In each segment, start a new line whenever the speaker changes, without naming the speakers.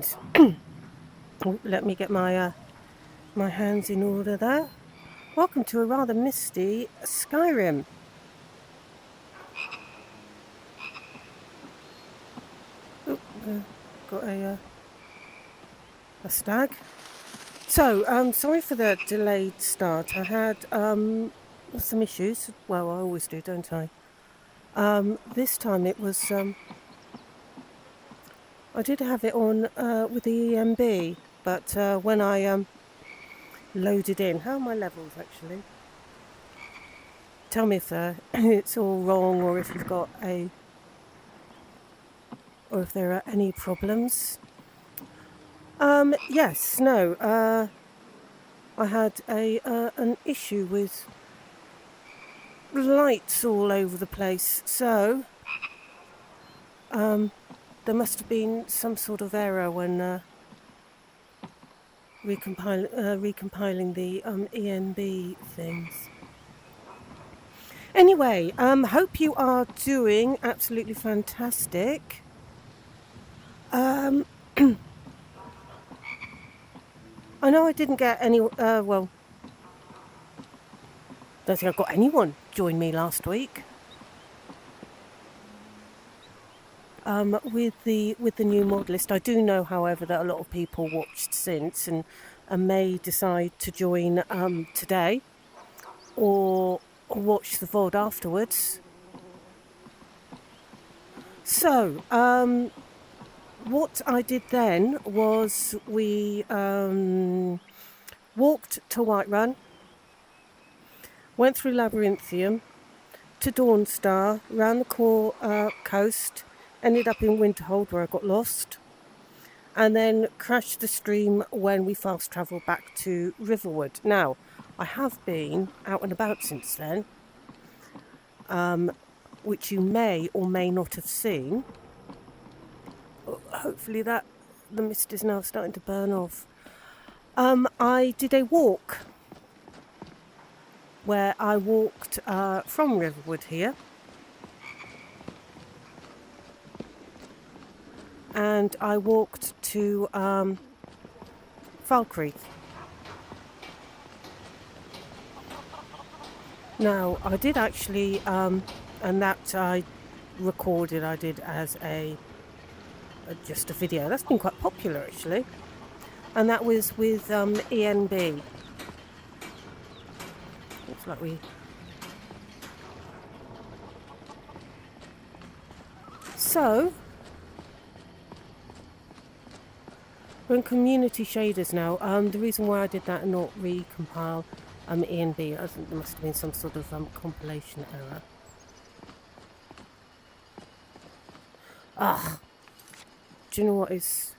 And let me get my my hands in order there. Welcome to a rather misty Skyrim. Oh, got a stag. So, sorry for the delayed start. I had some issues. Well, I always do, don't I? This time it was I did have it on with the EMB, but when I loaded in, how are my levels actually? Tell me if it's all wrong, or if you've got or if there are any problems. Yes, no. I had an issue with lights all over the place, so there must have been some sort of error when recompiling the ENB things. Anyway, hope you are doing absolutely fantastic. I know I didn't get any. Well, don't think I got anyone join me last week. With the new mod list, I do know, however, that a lot of people watched since and may decide to join today or watch the VOD afterwards. So, what I did then was we walked to Whiterun, went through Labyrinthium to Dawnstar, round the core coast, ended up in Winterhold where I got lost, and then crashed the stream when we fast travelled back to Riverwood. Now, I have been out and about since then, which you may or may not have seen. Hopefully the mist is now starting to burn off. I did a walk where I walked from Riverwood here, and I walked to Falkreath. Now, I did actually, and that I recorded, I did as just a video. That's been quite popular actually, and that was with ENB. Looks like we. So we're in community shaders now. The reason why I did that and not recompile ENB, I think there must have been some sort of compilation error. Do you know what is?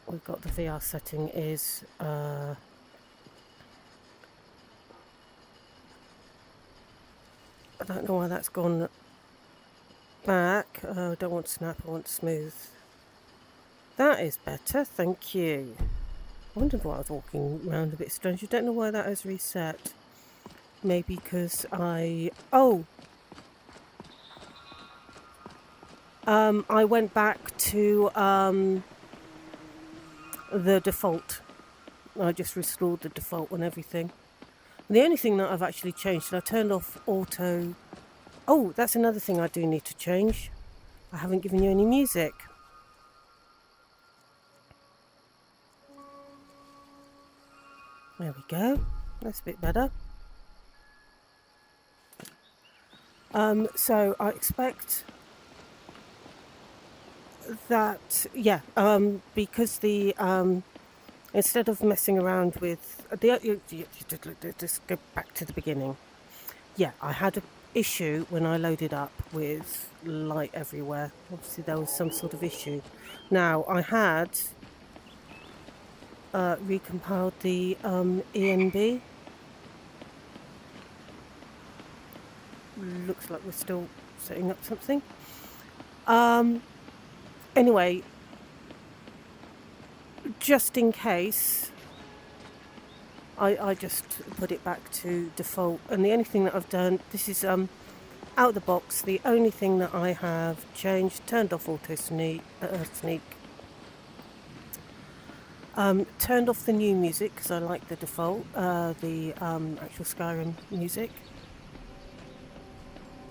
We've got the VR setting is I don't know why that's gone back. I don't want snap, I want smooth. That is better, thank you. I wondered why I was walking around a bit strange. I don't know why that has reset. Maybe because I went back to the default. I just restored the default and everything. And the only thing that I've actually changed is I turned off auto. Oh, that's another thing I do need to change. I haven't given you any music. There we go. That's a bit better. So I expect that, yeah, because the instead of messing around with just go back to the beginning. Yeah, I had an issue when I loaded up with light everywhere. Obviously there was some sort of issue. Now I had recompiled the ENB. Looks like we're still setting up something. Anyway, just in case, I just put it back to default. And the only thing that I've done, this is out of the box, the only thing that I have changed, turned off auto sneak, turned off the new music because I like the default, the actual Skyrim music.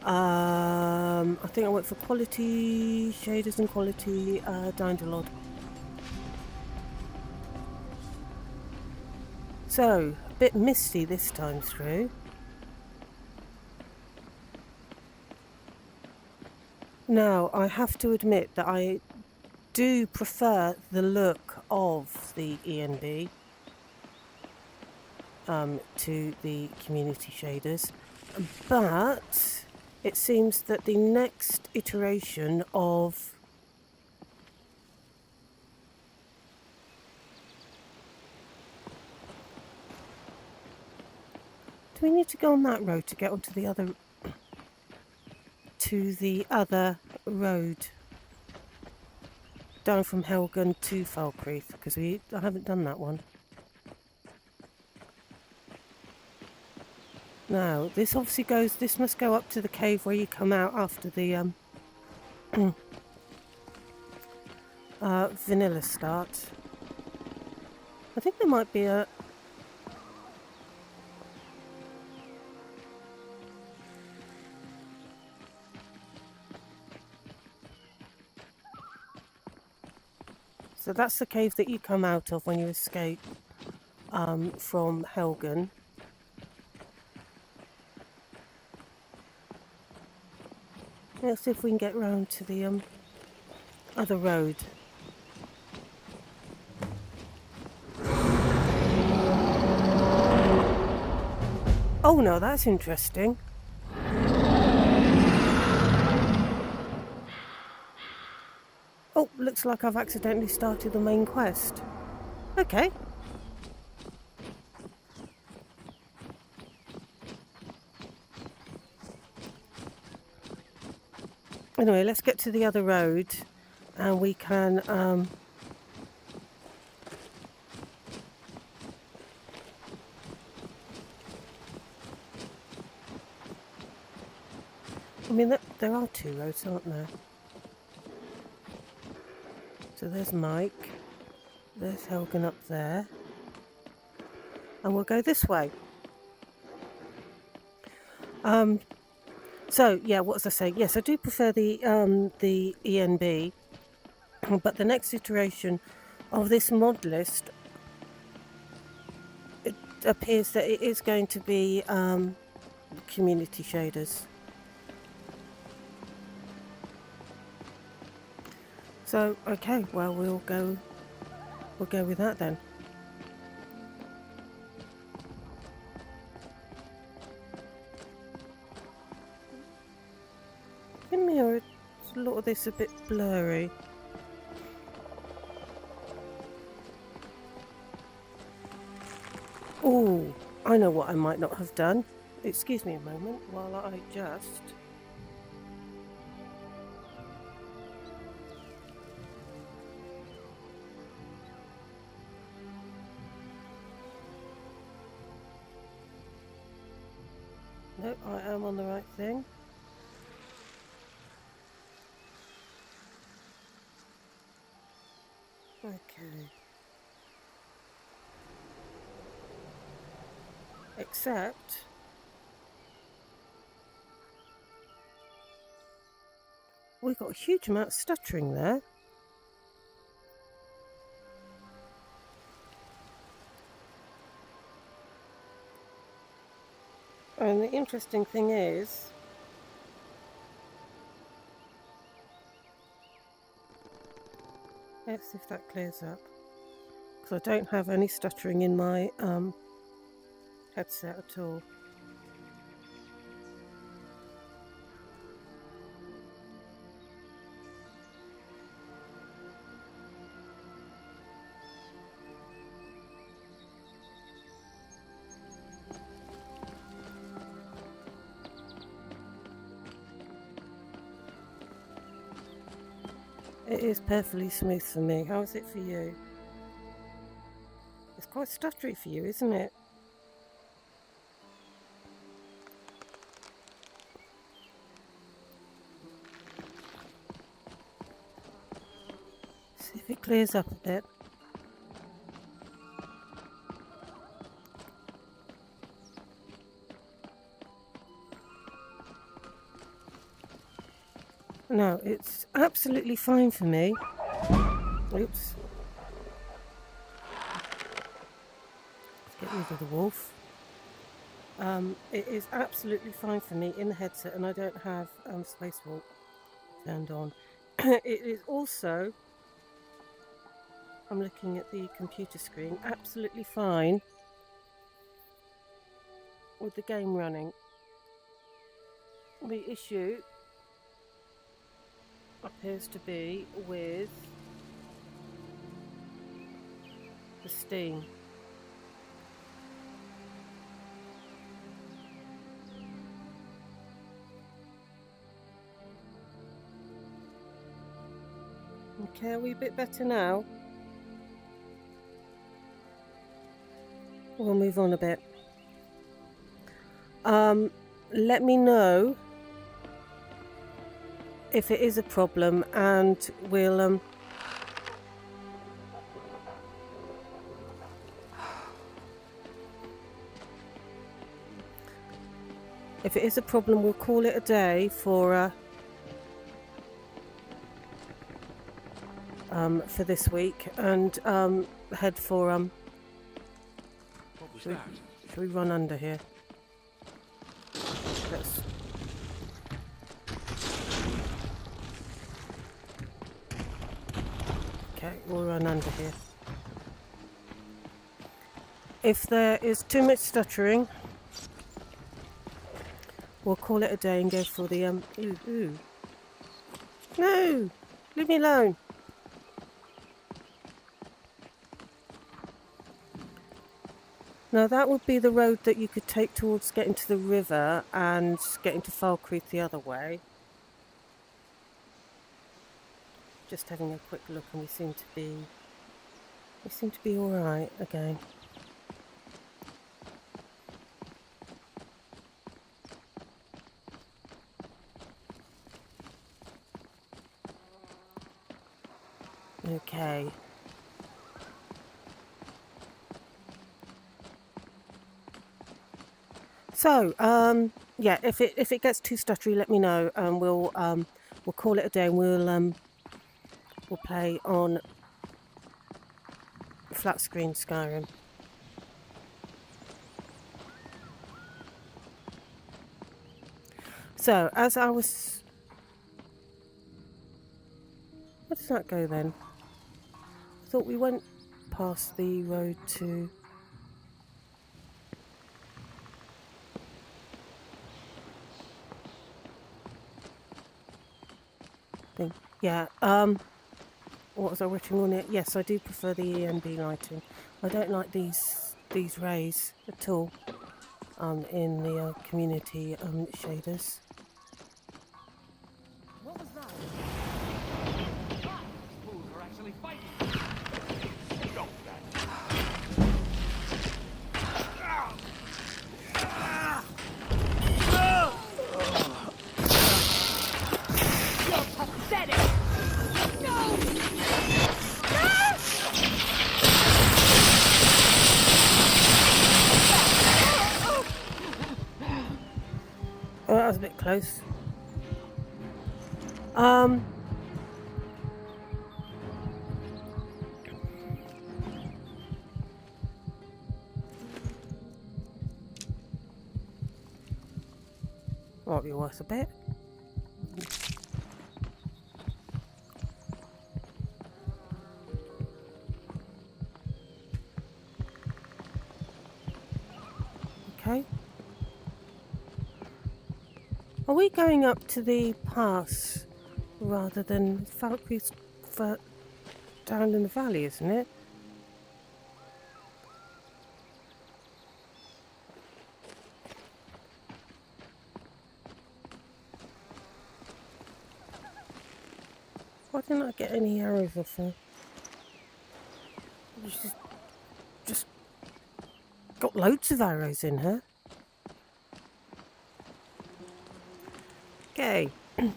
I think I went for quality shaders and quality Dawnguard. So, a bit misty this time through. Now, I have to admit that I do prefer the look of the ENB to the community shaders, but it seems that the next iteration of do we need to go on that road to get onto the other road down from Helgen to Falkreath, because I haven't done that one. Now, this obviously this must go up to the cave where you come out after the vanilla start. I think there might be a... So that's the cave that you come out of when you escape from Helgen. Let's see if we can get round to the other road. Oh no, that's interesting. Oh, looks like I've accidentally started the main quest. Okay. Anyway, let's get to the other road and we can I mean, there are two roads, aren't there? So there's Mike, there's Helgen up there, and we'll go this way. So yeah, what was I saying? Yes, I do prefer the ENB, but the next iteration of this mod list, it appears that it is going to be community shaders. So okay, well we'll go with that then. In mirror, a lot of this a bit blurry. Oh, I know what I might not have done. Excuse me a moment while I just... No, I am on the right thing. Okay. Except... we've got a huge amount of stuttering there. And the interesting thing is... let's see if that clears up. Because I don't have any stuttering in my headset at all. It is perfectly smooth for me. How is it for you? It's quite stuttery for you, isn't it? clears up a bit. No, it's absolutely fine for me. Oops. Let's get rid of the wolf. It is absolutely fine for me in the headset, and I don't have spacewalk turned on. It is also, I'm looking at the computer screen, absolutely fine with the game running. The issue appears to be with the Steam. Okay, are we a bit better now? We'll move on a bit. Let me know if it is a problem, and we'll if it is a problem, we'll call it a day for this week, and head for
What was that?
Should we run under here? Let's. Okay, we'll run under here. If there is too much stuttering, we'll call it a day and go for the ooh. No! Leave me alone. Now that would be the road that you could take towards getting to the river and getting to Foul Creek the other way. Just having a quick look, and we seem to be all right again. Okay. So, yeah, if it gets too stuttery, let me know, and we'll call it a day, and we'll play on flat screen Skyrim. So, as I was, where does that go then? I thought we went past the road to. Yeah, what was I writing on it? Yes, I do prefer the ENB lighting. I don't like these rays at all in the community shaders.
What was that? Fools are actually fighting. Stop that. You're pathetic. No!
Oh, that was a bit close. Might be worth a bit. Okay. Are we going up to the pass rather than Falkreath down in the valley, isn't it? Why didn't I get any arrows off her? She's just got loads of arrows in her. Okay. As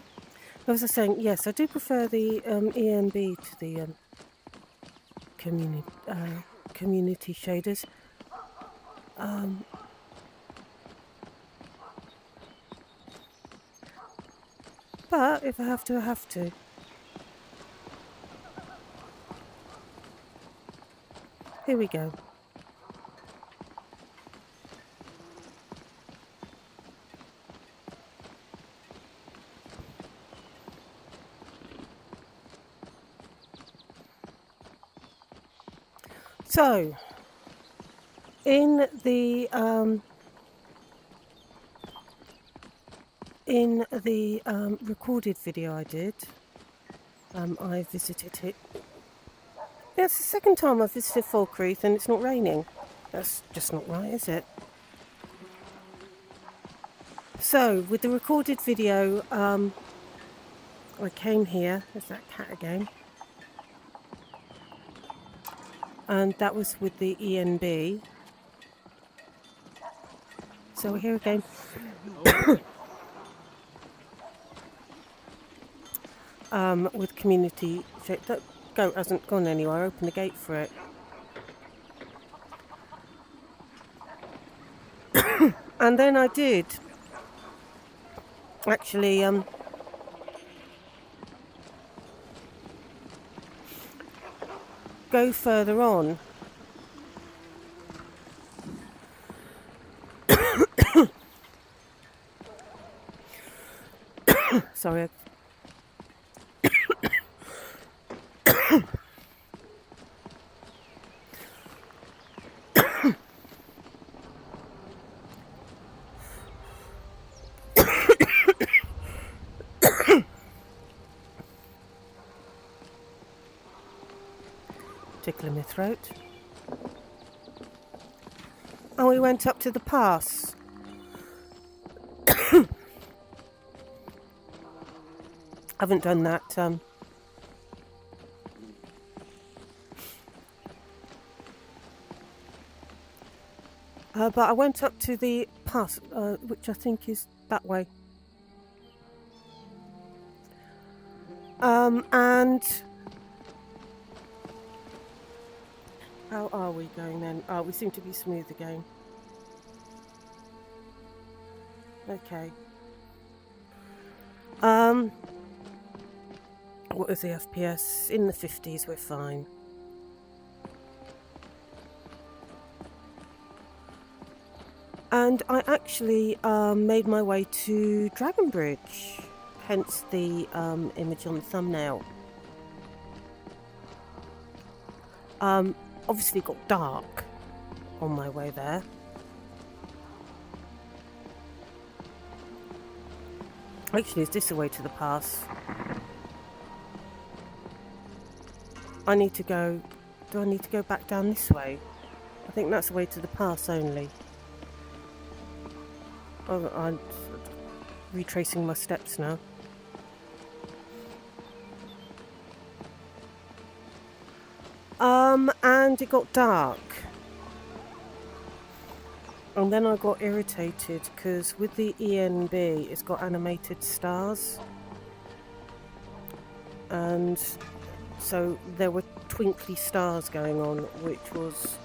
I was saying, yes, I do prefer the ENB to the community shaders. But if I have to, I have to. Here we go. So, in the recorded video I did, I visited it. Yeah, it's the second time I've visited Falkreath and it's not raining. That's just not right, is it? So, with the recorded video, I came here. There's that cat again. And that was with the ENB. So we're here again. With community. That goat hasn't gone anywhere. I opened the gate for it. And then I did actually go further on. Sorry. Tickling my throat. And we went up to the pass. Haven't done that. But I went up to the pass, which I think is that way. And how are we going then? Oh, we seem to be smooth again. Okay. What is the FPS? In the 50s, we're fine. And I actually made my way to Dragonbridge, hence the image on the thumbnail. Obviously it got dark on my way there. Actually, is this the way to the pass? I need to go... Do I need to go back down this way? I think that's the way to the pass only. Oh, I'm retracing my steps now. And it got dark. And then I got irritated because with the ENB it's got animated stars. And so there were twinkly stars going on, which was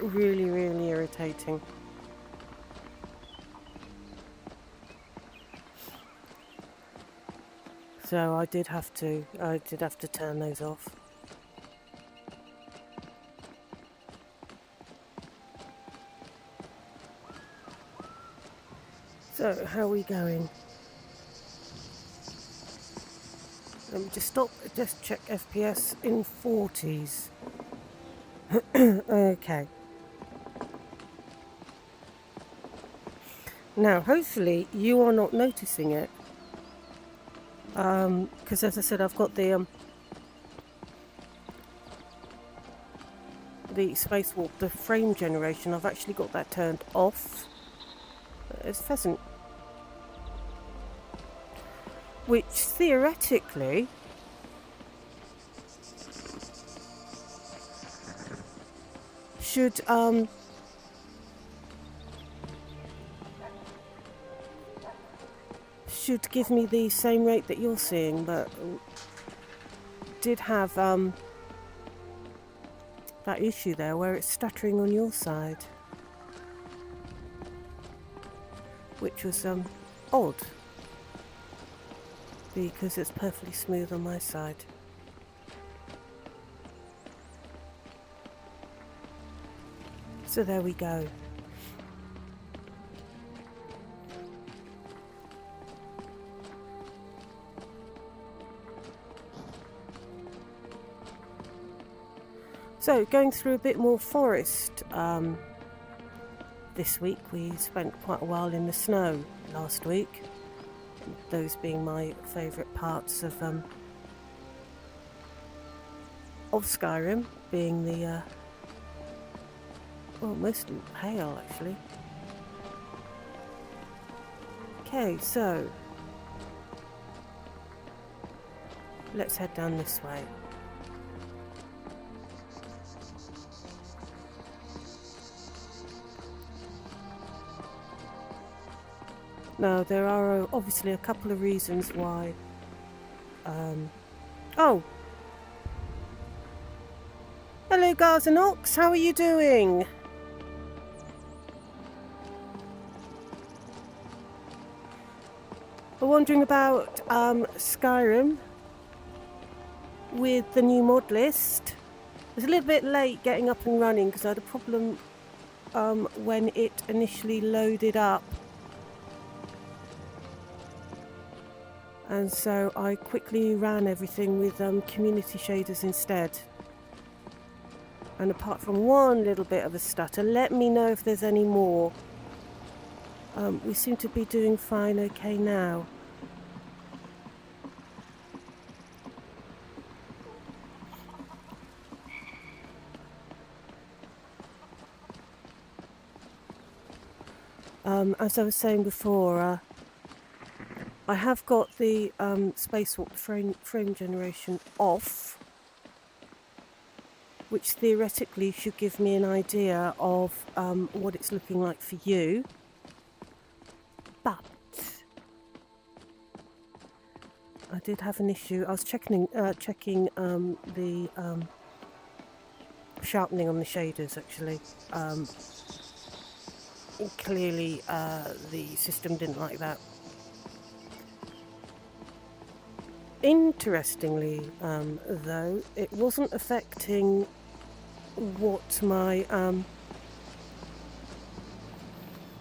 really, really irritating. So I did have to turn those off. So how are we going? Let me just stop, just check FPS in 40s. Okay. Now hopefully you are not noticing it. Because as I said, I've got the spacewalk, the frame generation, I've actually got that turned off. It's pheasant. Which theoretically should give me the same rate that you're seeing, but did have that issue there where it's stuttering on your side, which was odd because it's perfectly smooth on my side. So there we go. So going through a bit more forest. This week we spent quite a while in the snow last week. Those being my favourite parts of Skyrim, being the well, mostly hail actually. Okay, so let's head down this way. Now, there are obviously a couple of reasons why. Oh! Hello, Garzanox, how are you doing? We're wondering about Skyrim with the new mod list. It was a little bit late getting up and running because I had a problem when it initially loaded up. And so I quickly ran everything with community shaders instead. And apart from one little bit of a stutter, let me know if there's any more. We seem to be doing fine okay now. As I was saying before, I have got the spacewalk frame generation off, which theoretically should give me an idea of what it's looking like for you. But I did have an issue. I was checking the sharpening on the shaders actually. Clearly the system didn't like that. Interestingly, though, it wasn't affecting what my...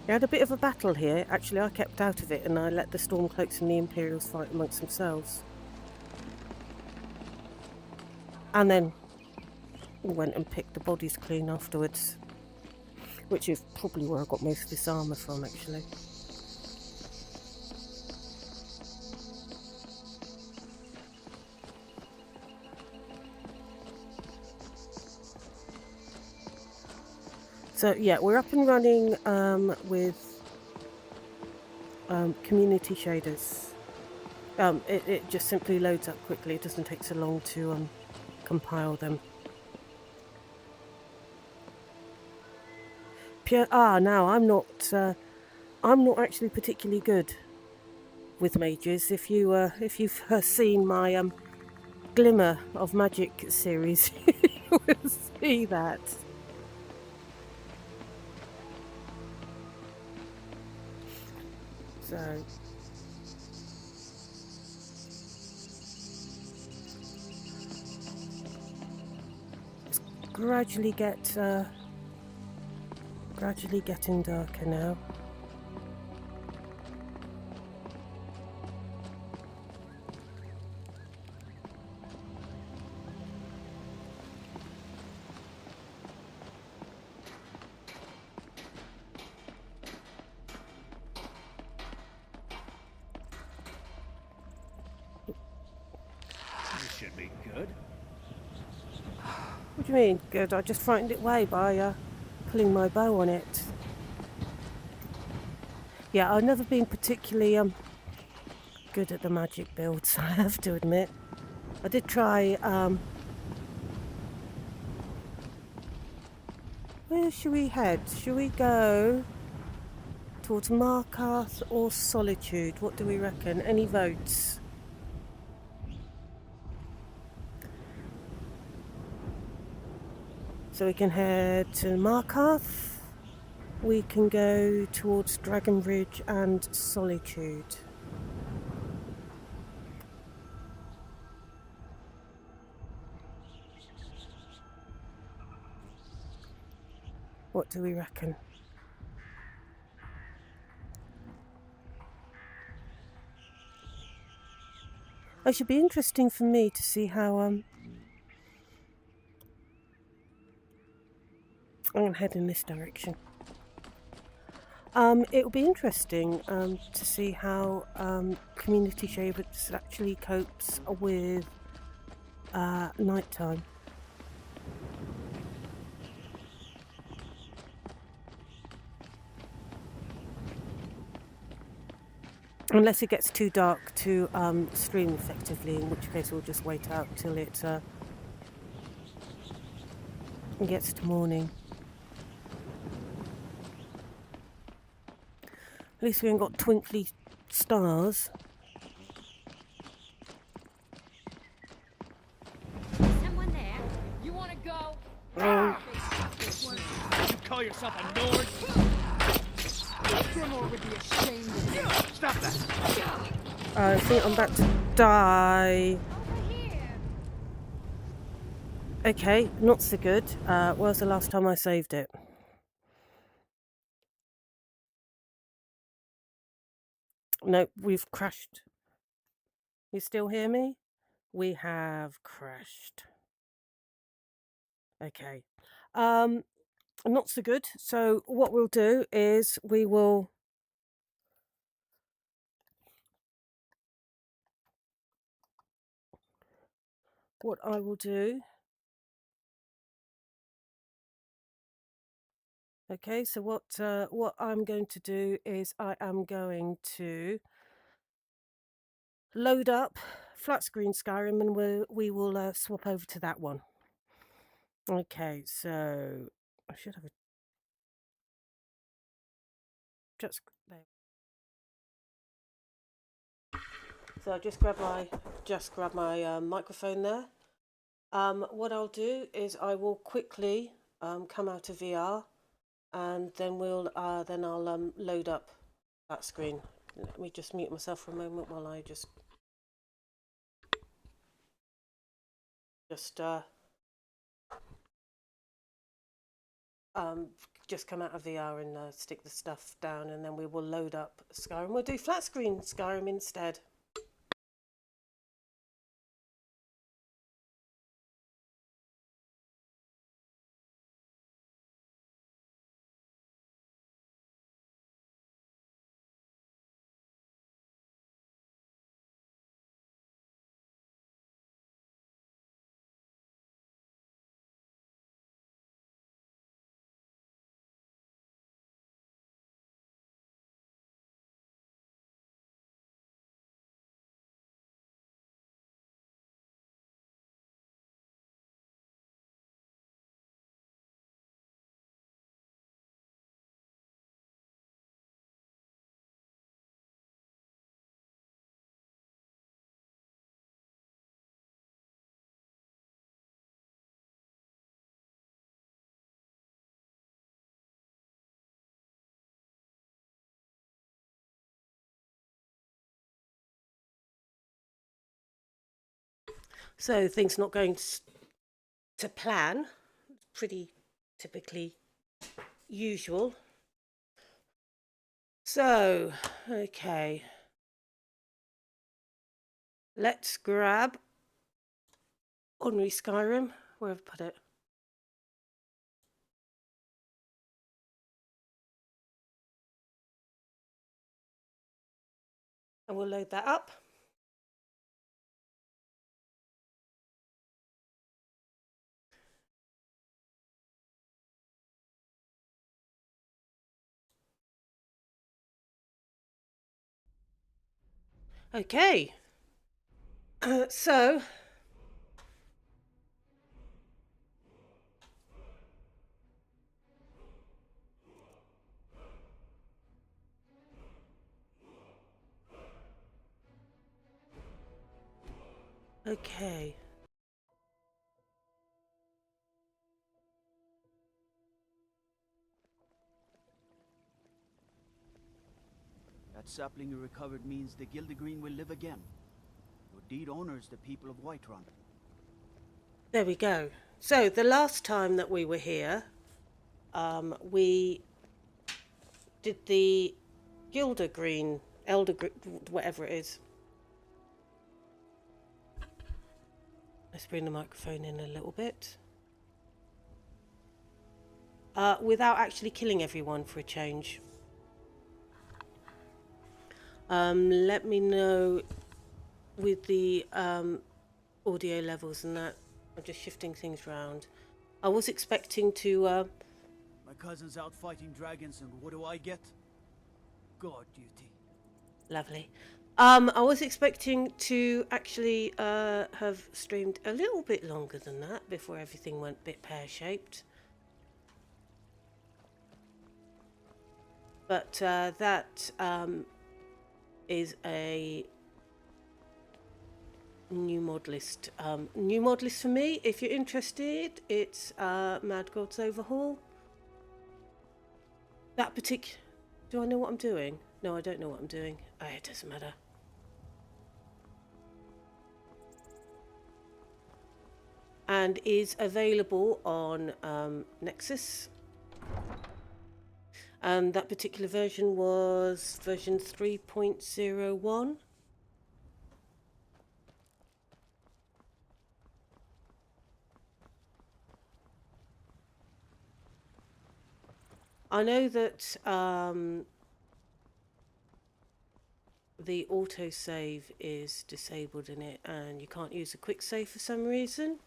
We had a bit of a battle here. Actually, I kept out of it and I let the Stormcloaks and the Imperials fight amongst themselves. And then went and picked the bodies clean afterwards. Which is probably where I got most of this armour from, actually. So yeah, we're up and running with community shaders. It just simply loads up quickly. It doesn't take so long to compile them. Now I'm not actually particularly good with mages. If you've seen my Glimmer of Magic series, you will see that. So it's gradually getting darker now.
This should be good.
What do you mean, good? I just frightened it away by pulling my bow on it. Yeah, I've never been particularly good at the magic builds, I have to admit. I did try, where should we head? Should we go towards Markarth or Solitude? What do we reckon? Any votes? So we can head to Markarth. We can go towards Dragon Ridge and Solitude. What do we reckon? It should be interesting for me to see how I'm going to head in this direction. It'll be interesting to see how Community Shades actually copes with nighttime. Unless it gets too dark to stream effectively, in which case we'll just wait out till it gets to morning. At least we ain't got twinkly stars.
Someone there? You want to go?
You call yourself a Nord?
Grimor would be ashamed of you.
Stop that!
I think I'm about to die.
Over here.
Okay, not so good. When was the last time I saved it? No, we've crashed. You still hear me? We have crashed. Okay. Not so good. So what we'll do is we will what I will do. Okay, so what I'm going to do is I am going to load up flat screen Skyrim, and we will swap over to that one. Okay, so I should have a just there. So I just grab my microphone there. What I'll do is I will quickly come out of VR, and then I'll load up that screen. Let me just mute myself for a moment while I just come out of VR and stick the stuff down, and then we will load up Skyrim. We'll do flat screen Skyrim instead. So things not going to plan, pretty typically usual. So, okay. Let's grab ordinary Skyrim. Where have I put it? And we'll load that up. Okay. So okay.
sapling you recovered means the Gildegreen will live again. Your deed honors the people of Whiterun.
There we go. So the last time that we were here, we did the Gildegreen, whatever it is. Let's bring the microphone in a little bit. Without actually killing everyone for a change. Let me know with the audio levels and that. I'm just shifting things around. I was expecting to...
My cousin's out fighting dragons, and what do I get? Guard duty.
Lovely. I was expecting to actually have streamed a little bit longer than that before everything went a bit pear-shaped. But that is a new mod list. New mod list for me. If you're interested, it's Mad Gods Overhaul. That particular... Do I know what I'm doing? No, I don't know what I'm doing. Oh, it doesn't matter. And is available on Nexus. And that particular version was version 3.01. I know that the autosave is disabled in it and you can't use a quick save for some reason.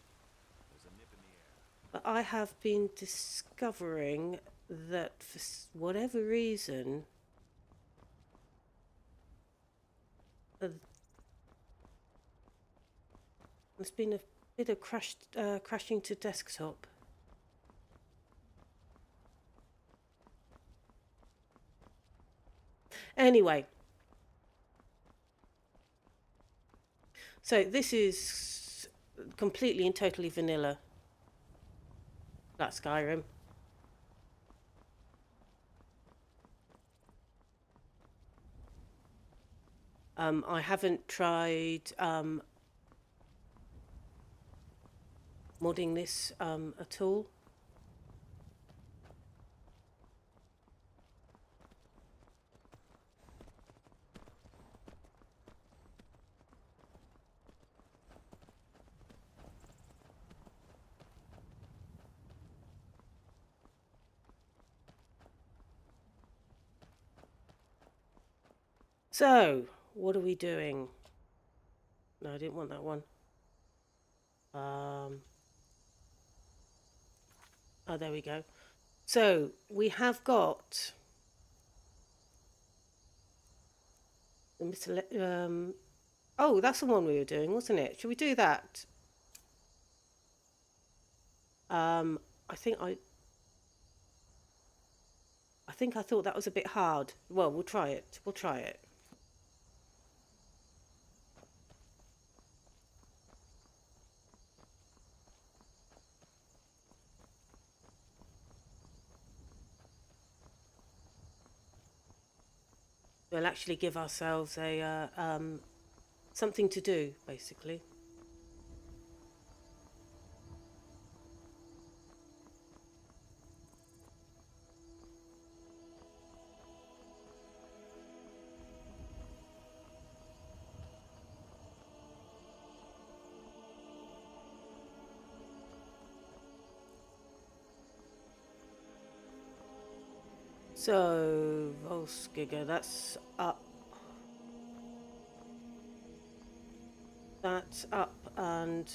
But I have been discovering that for whatever reason there's been a bit of crashing to desktop. Anyway, so this is completely and totally vanilla. That's Skyrim. I haven't tried modding this at all. So, what are we doing? No, I didn't want that one. Oh, there we go. So, we have got... oh, that's the one we were doing, wasn't it? Should we do that? I think I thought that was a bit hard. Well, we'll try it. We'll try it. We'll actually give ourselves a something to do, basically. So, Volskiga, that's up. That's up and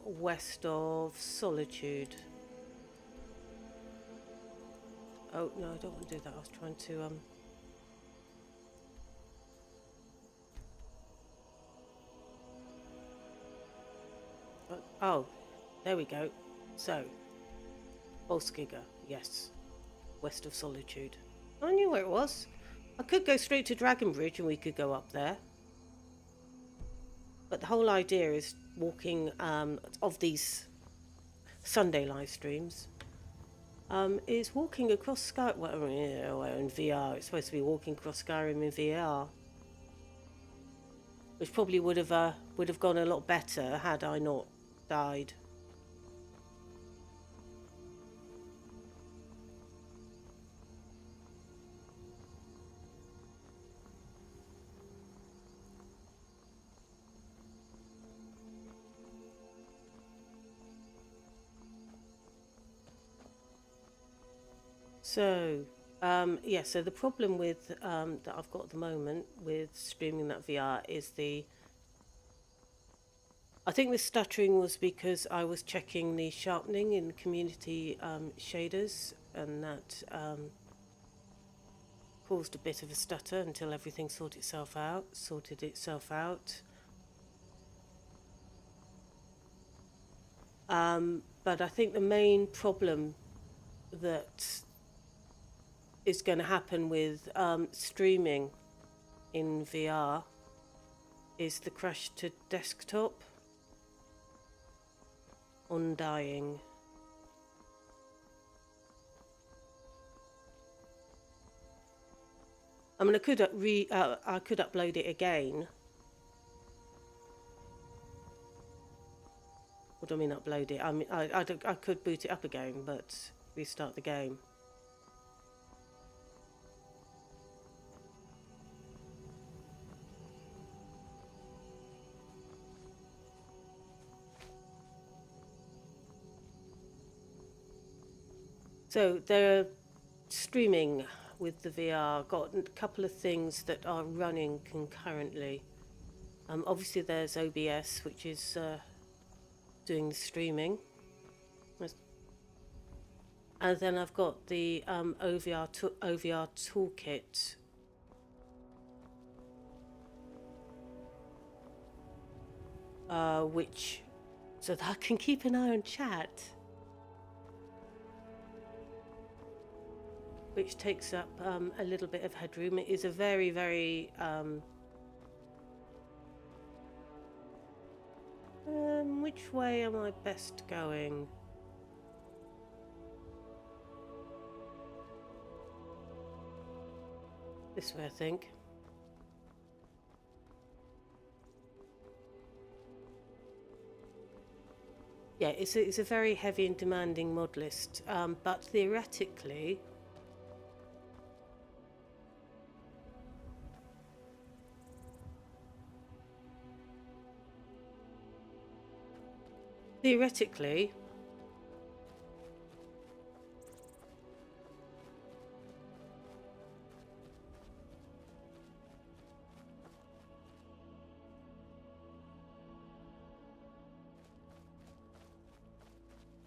west of Solitude. Oh, no, I don't want to do that. I was trying to... Oh, there we go. So, Volskiga, yes. West of Solitude. I knew where it was. I could go straight to Dragonbridge and we could go up there. But the whole idea is walking of these Sunday live streams is walking across Skyrim. Well, yeah, well, in VR, it's supposed to be walking across Skyrim in VR, which probably would have gone a lot better had I not died. So, yeah, so the problem with that I've got at the moment with streaming that VR is I think the stuttering was because I was checking the sharpening in community shaders, and that caused a bit of a stutter until everything sorted itself out. But I think the main problem that is going to happen with streaming in VR is the crash to desktop undying. I mean, I could upload it again. What do I mean upload it? I mean, I could boot it up again, but restart the game. So they're streaming with the VR. Got a couple of things that are running concurrently. Obviously there's OBS, which is doing the streaming. And then I've got the OVR toolkit. So that I can keep an eye on chat. Which takes up a little bit of headroom. It is a very, very which way am I best going? This way, I think. Yeah, it's a very heavy and demanding mod list, but theoretically,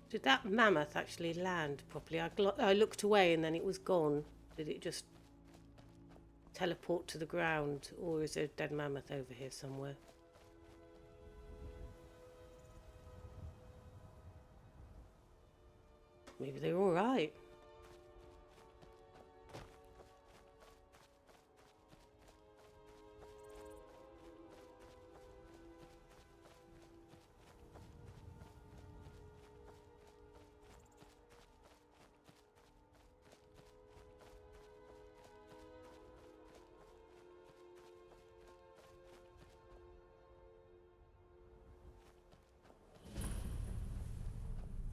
did that mammoth actually land properly? I looked away and then it was gone. Did it just teleport to the ground, or is there a dead mammoth over here somewhere? Maybe they're all right.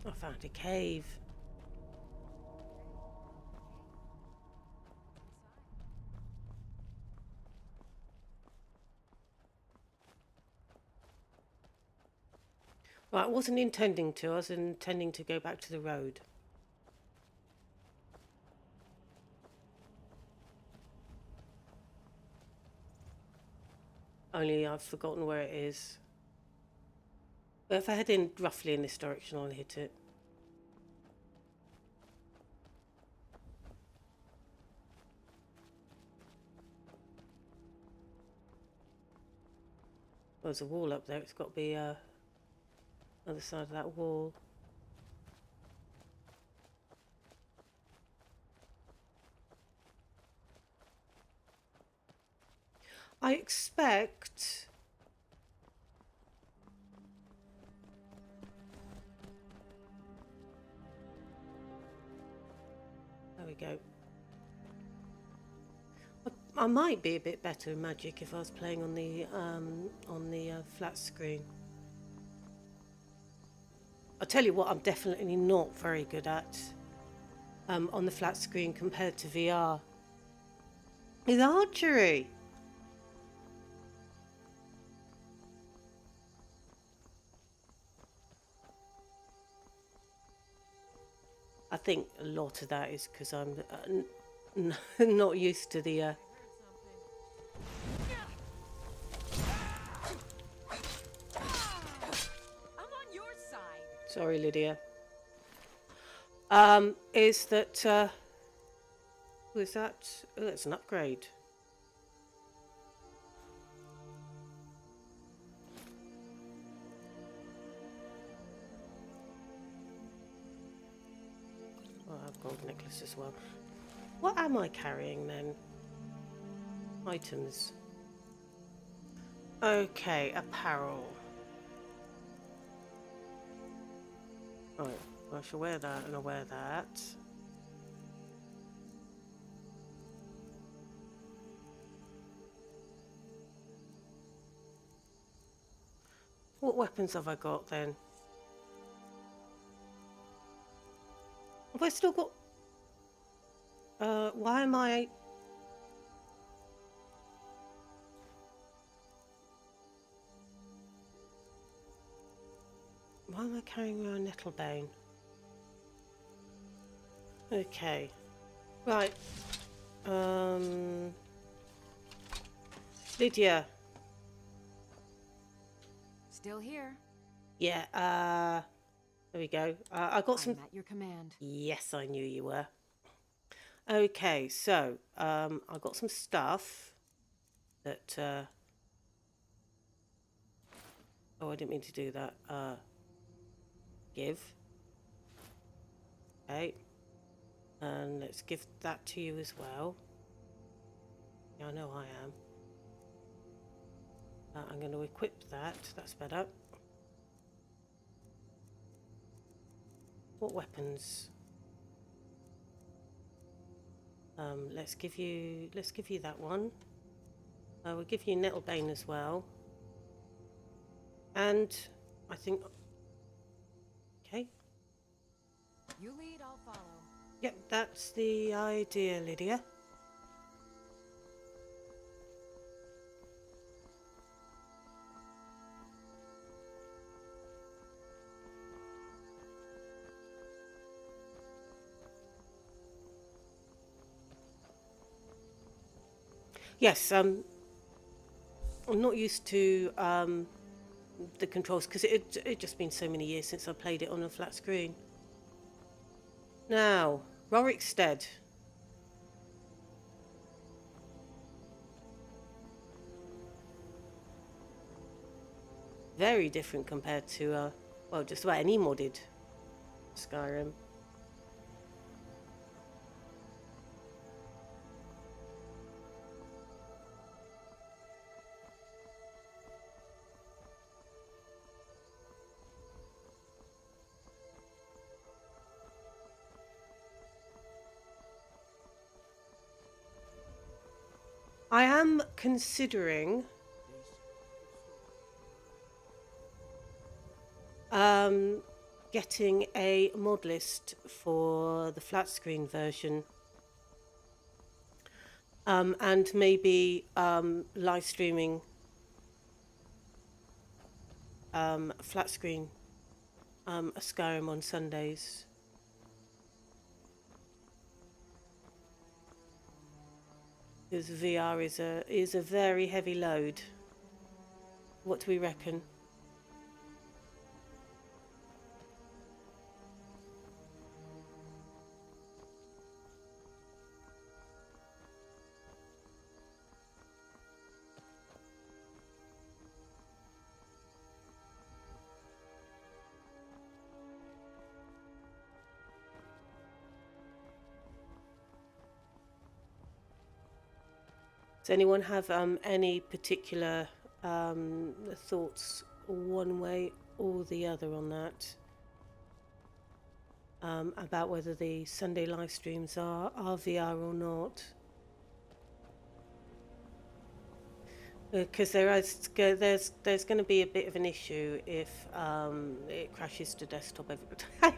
I found a cave. Right, I wasn't intending to. I was intending to go back to the road. Only I've forgotten where it is. But if I head in roughly in this direction, I'll hit it. Well, there's a wall up there. It's got to be other side of that wall. I expect we go. I might be a bit better in Magic if I was playing on the flat screen. I'll tell you what, I'm definitely not very good at on the flat screen compared to VR. Is archery. I think a lot of that is because I'm not used to the.
I'm on your side.
Sorry, Lydia. Is that? Who is that? Oh, that's an upgrade. Oh, I have gold necklace as well. What am I carrying then? Items. Okay, apparel. Right, I shall wear that and I'll wear that. What weapons have I got then? Have I still got... why am I... Why am I carrying around Nettlebane? Okay. Right. Lydia.
Still here.
Yeah, there we go. I got some...
I'm at your command.
Yes, I knew you were. Okay, so, I got some stuff that, oh, I didn't mean to do that. Give. Okay. And let's give that to you as well. Yeah, I know I am. I'm going to equip that. That's better. What weapons? Let's give you that one. We'll give you Nettlebane as well. And I think... Okay.
You lead, I'll follow.
Yep, that's the idea, Lydia. Yes, I'm not used to the controls because it just been so many years since I played it on a flat screen. Now, Rorikstead. Very different compared to, well, just about any modded Skyrim. I am considering getting a mod list for the flat screen version, and maybe live streaming flat screen a Skyrim on Sundays. Because VR is a very heavy load. What do we reckon? Does anyone have any particular thoughts one way or the other on that? about whether the Sunday live streams are VR or not. Because there's going to be a bit of an issue if it crashes to desktop every time.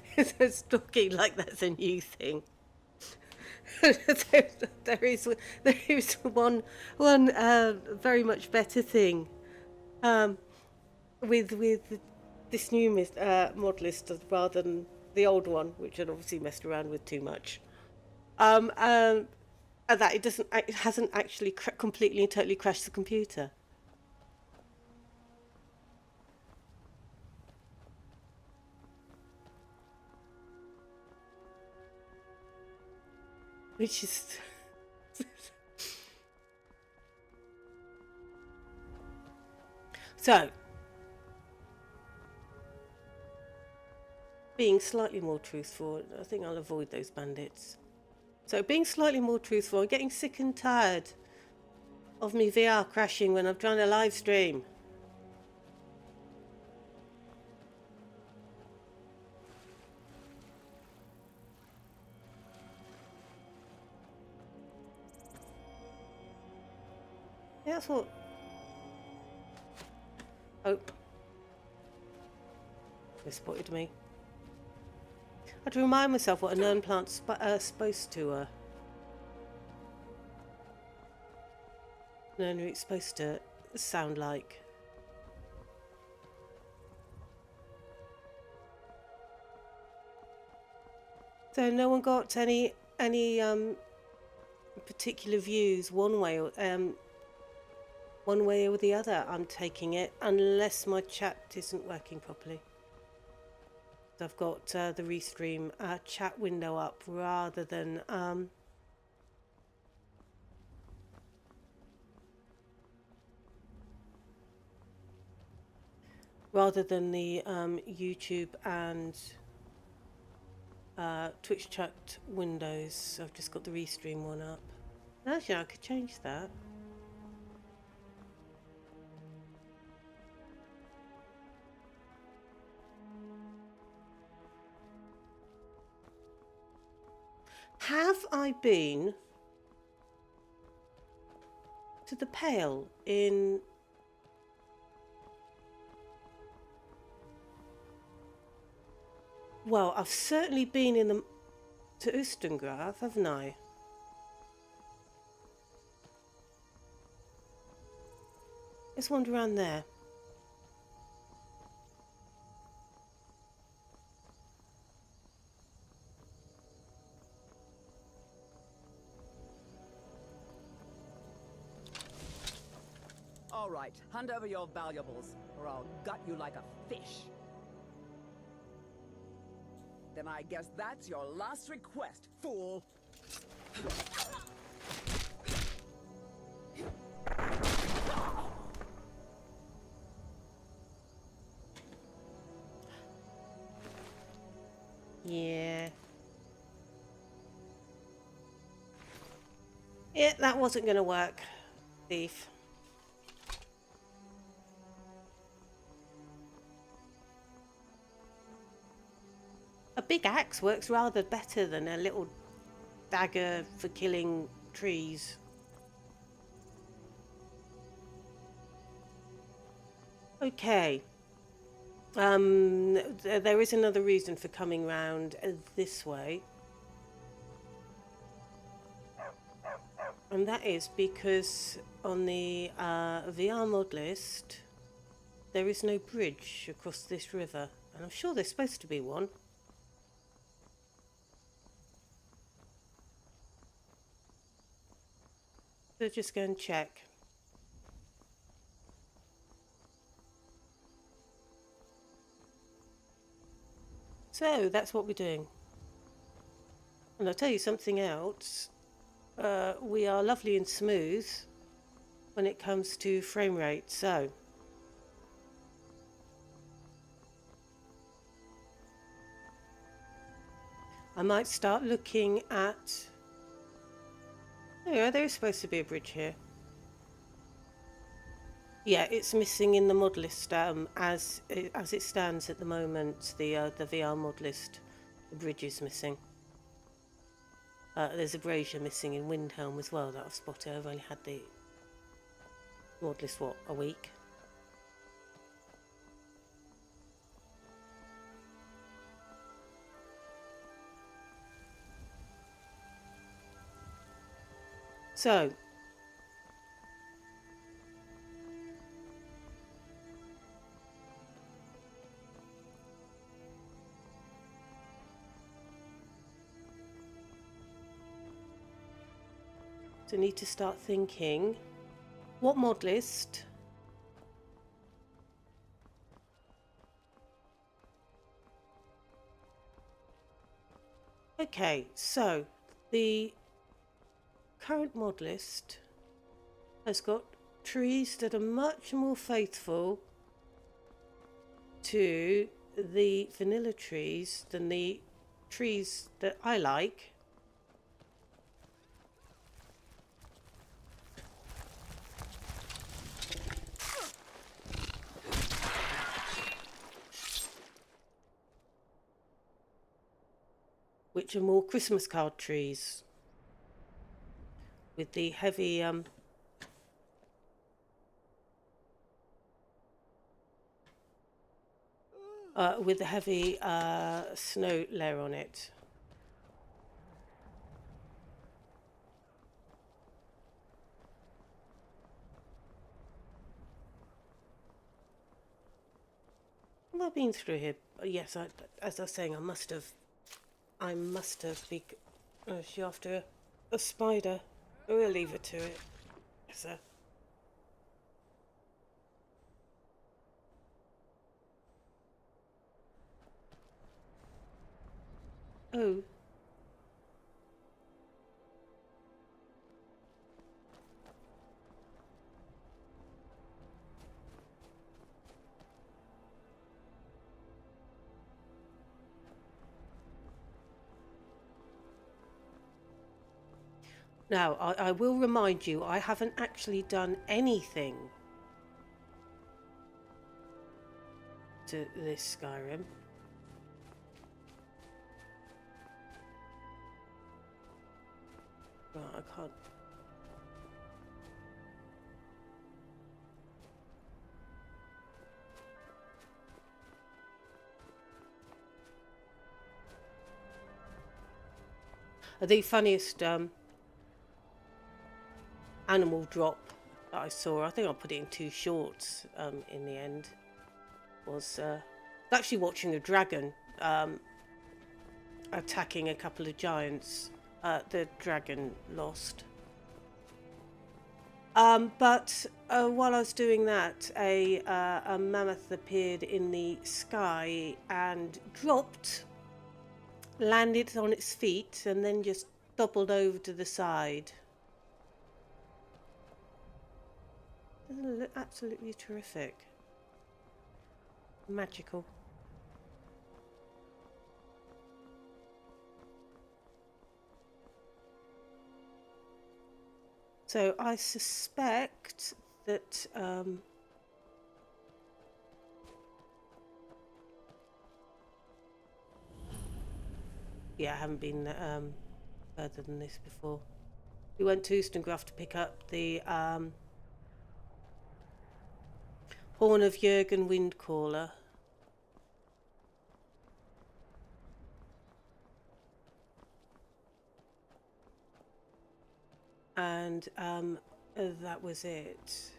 It's talking like that's a new thing. there is one very much better thing with this new mod list rather than the old one, which I'd obviously messed around with too much. That it hasn't actually completely and totally crashed the computer. Which is so being slightly more truthful, I think I'll avoid those bandits. So being slightly more truthful, I'm getting sick and tired of me VR crashing when I'm trying to live stream. Yeah, that's what... Oh. They spotted me. I had to remind myself what a nern plant's supposed to... it's supposed to sound like. So no one got any particular views one way or the other. I'm taking it, unless my chat isn't working properly. I've got the Restream chat window up rather than the YouTube and Twitch chat windows. I've just got the Restream one up. Actually, I could change that. Have I been to the Pale in... Well, I've certainly been in to Ustengrav, haven't I? Let's wander around there.
All right, hand over your valuables, or I'll gut you like a fish. Then I guess that's your last request, fool.
Yeah. Yeah, that wasn't going to work, thief. A big axe works rather better than a little dagger for killing trees. Okay. There is another reason for coming round this way. And that is because on the VR mod list, there is no bridge across this river. And I'm sure there's supposed to be one. So just go and check. So that's what we're doing. And I'll tell you something else. We are lovely and smooth when it comes to frame rate. So I might start looking at... Oh yeah, there is supposed to be a bridge here. Yeah, it's missing in the mod list as it stands at the moment. The VR mod list, the bridge is missing. There's a brazier missing in Windhelm as well that I've spotted. I've only had the mod list, what, a week? So, I need to start thinking, what mod list? Okay, so the current mod list has got trees that are much more faithful to the vanilla trees than the trees that I like. Which are more Christmas card trees with the heavy snow layer on it. Have I been through here? Yes, as I was saying, I must have been. Oh, is she after a spider? We'll leave her to it. Yes, sir. Oh. Now, I will remind you, I haven't actually done anything to this Skyrim. Right, I can't. The funniest animal drop that I saw, I think I put it in 2 shorts in the end, was actually watching a dragon attacking a couple of giants. The dragon lost. But while I was doing that, a mammoth appeared in the sky and dropped, landed on its feet, and then just toppled over to the side. Doesn't it look absolutely terrific? Magical. So I suspect that yeah, I haven't been further than this before. We went to Ustengraft to pick up the Horn of Jürgen Windcaller. And that was it.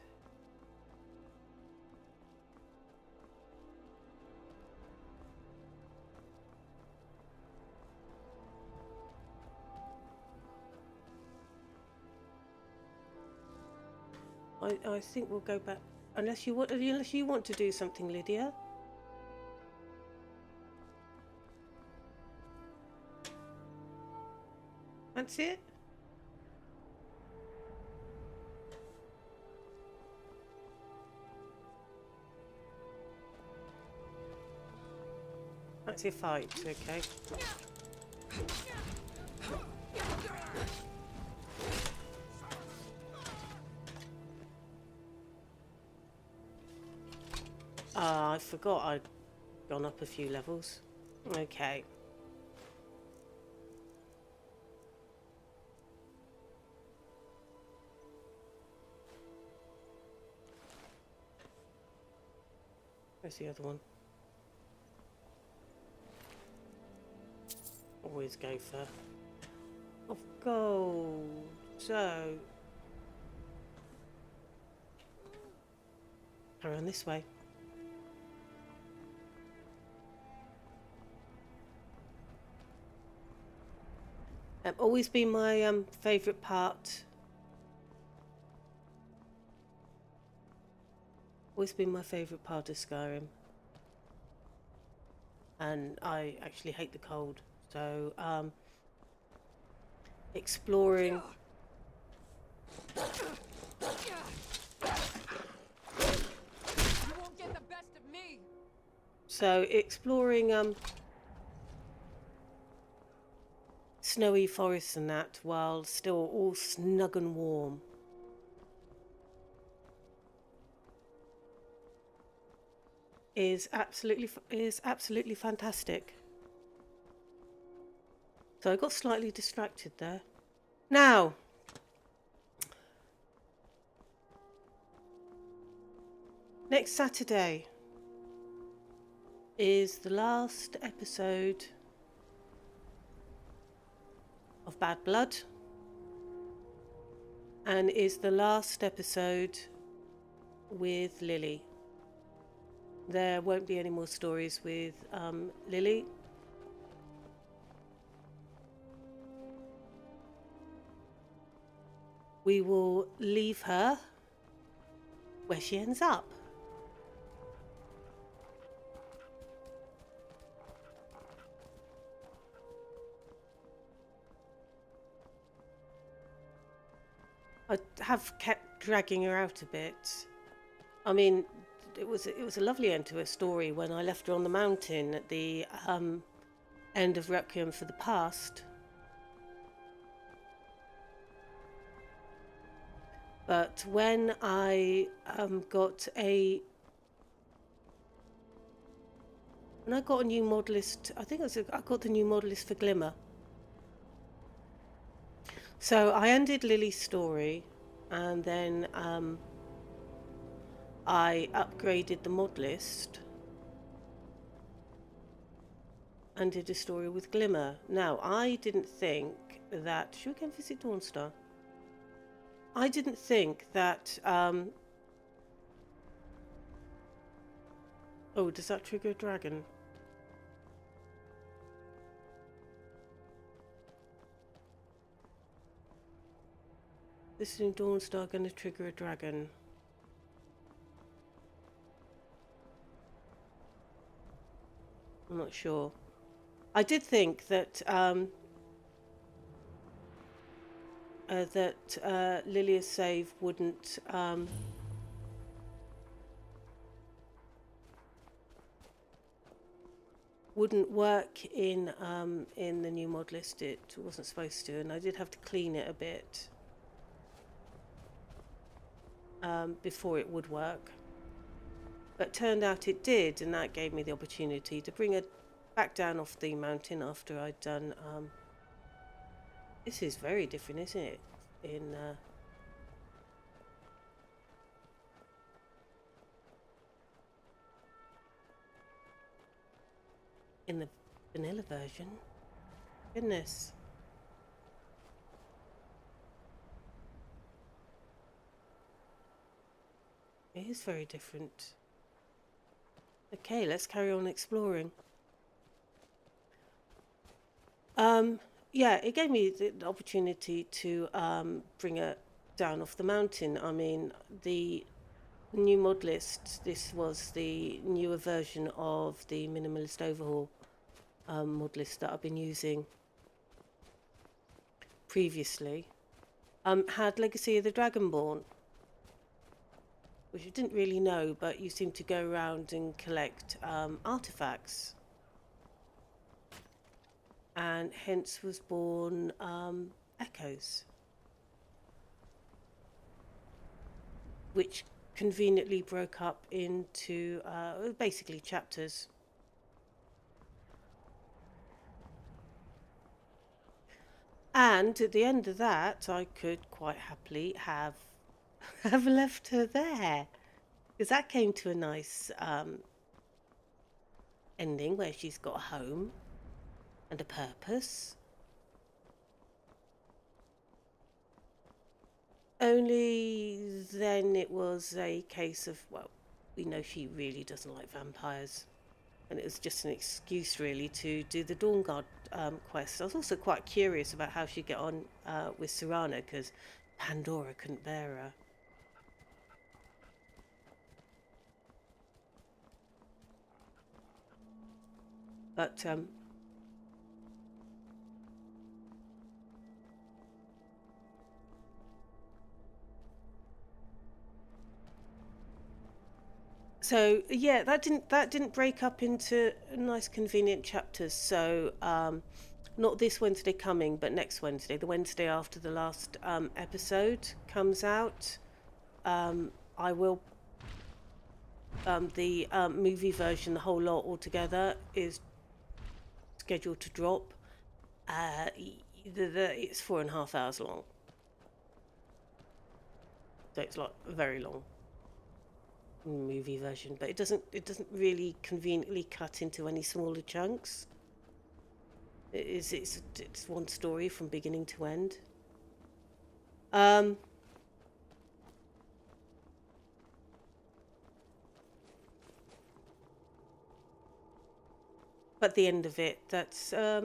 I think we'll go back unless you want to do something, Lydia. That's it. That's your fight, okay. I forgot I'd gone up a few levels. Okay. Where's the other one? Always go for of gold. So around this way. Always been my favourite part. Always been my favourite part of Skyrim. And I actually hate the cold. So exploring.
You won't get the best of me.
So exploring snowy forests and that while still all snug and warm. Is absolutely fantastic. So I got slightly distracted there. Now, next Saturday is the last episode of Bad Blood, and is the last episode with Lily. There won't be any more stories with Lily. We will leave her where she ends up. I have kept dragging her out a bit. I mean, it was a lovely end to her story when I left her on the mountain at the end of Requiem for the Past. But when I got a new mod list, I think I got the new mod list for Glimmer. So I ended Lily's story, and then I upgraded the mod list and did a story with Glimmer. Now, I didn't think that... Should we go and visit Dawnstar? I didn't think that... Oh, does that trigger a dragon? This is Dawnstar going to trigger a dragon. I'm not sure. I did think that Lillia's save wouldn't work in the new mod list. It wasn't supposed to, and I did have to clean it a bit before it would work. But turned out it did, and that gave me the opportunity to bring her back down off the mountain after I'd done... This is very different, isn't it? In the vanilla version. Goodness. It is very different. Okay, let's carry on exploring. Yeah, it gave me the opportunity to bring her down off the mountain. I mean, the new mod list, this was the newer version of the Minimalist Overhaul mod list that I've been using previously. Had Legacy of the Dragonborn, which I didn't really know, but you seem to go around and collect artifacts. And hence was born Echoes, which conveniently broke up into basically chapters. And at the end of that, I could quite happily have left her there, because that came to a nice ending where she's got a home and a purpose. Only then it was a case of, well, we know she really doesn't like vampires. And it was just an excuse, really, to do the Dawnguard quest. I was also quite curious about how she'd get on with Serana, because Pandora couldn't bear her. But so yeah, that didn't break up into nice convenient chapters. So not this Wednesday coming, but next Wednesday, the Wednesday after the last episode comes out, I will the movie version, the whole lot altogether, is scheduled to drop. It's 4.5 hours long, so it's like very long movie version, but it doesn't really conveniently cut into any smaller chunks. It's one story from beginning to end. But the end of it, that's at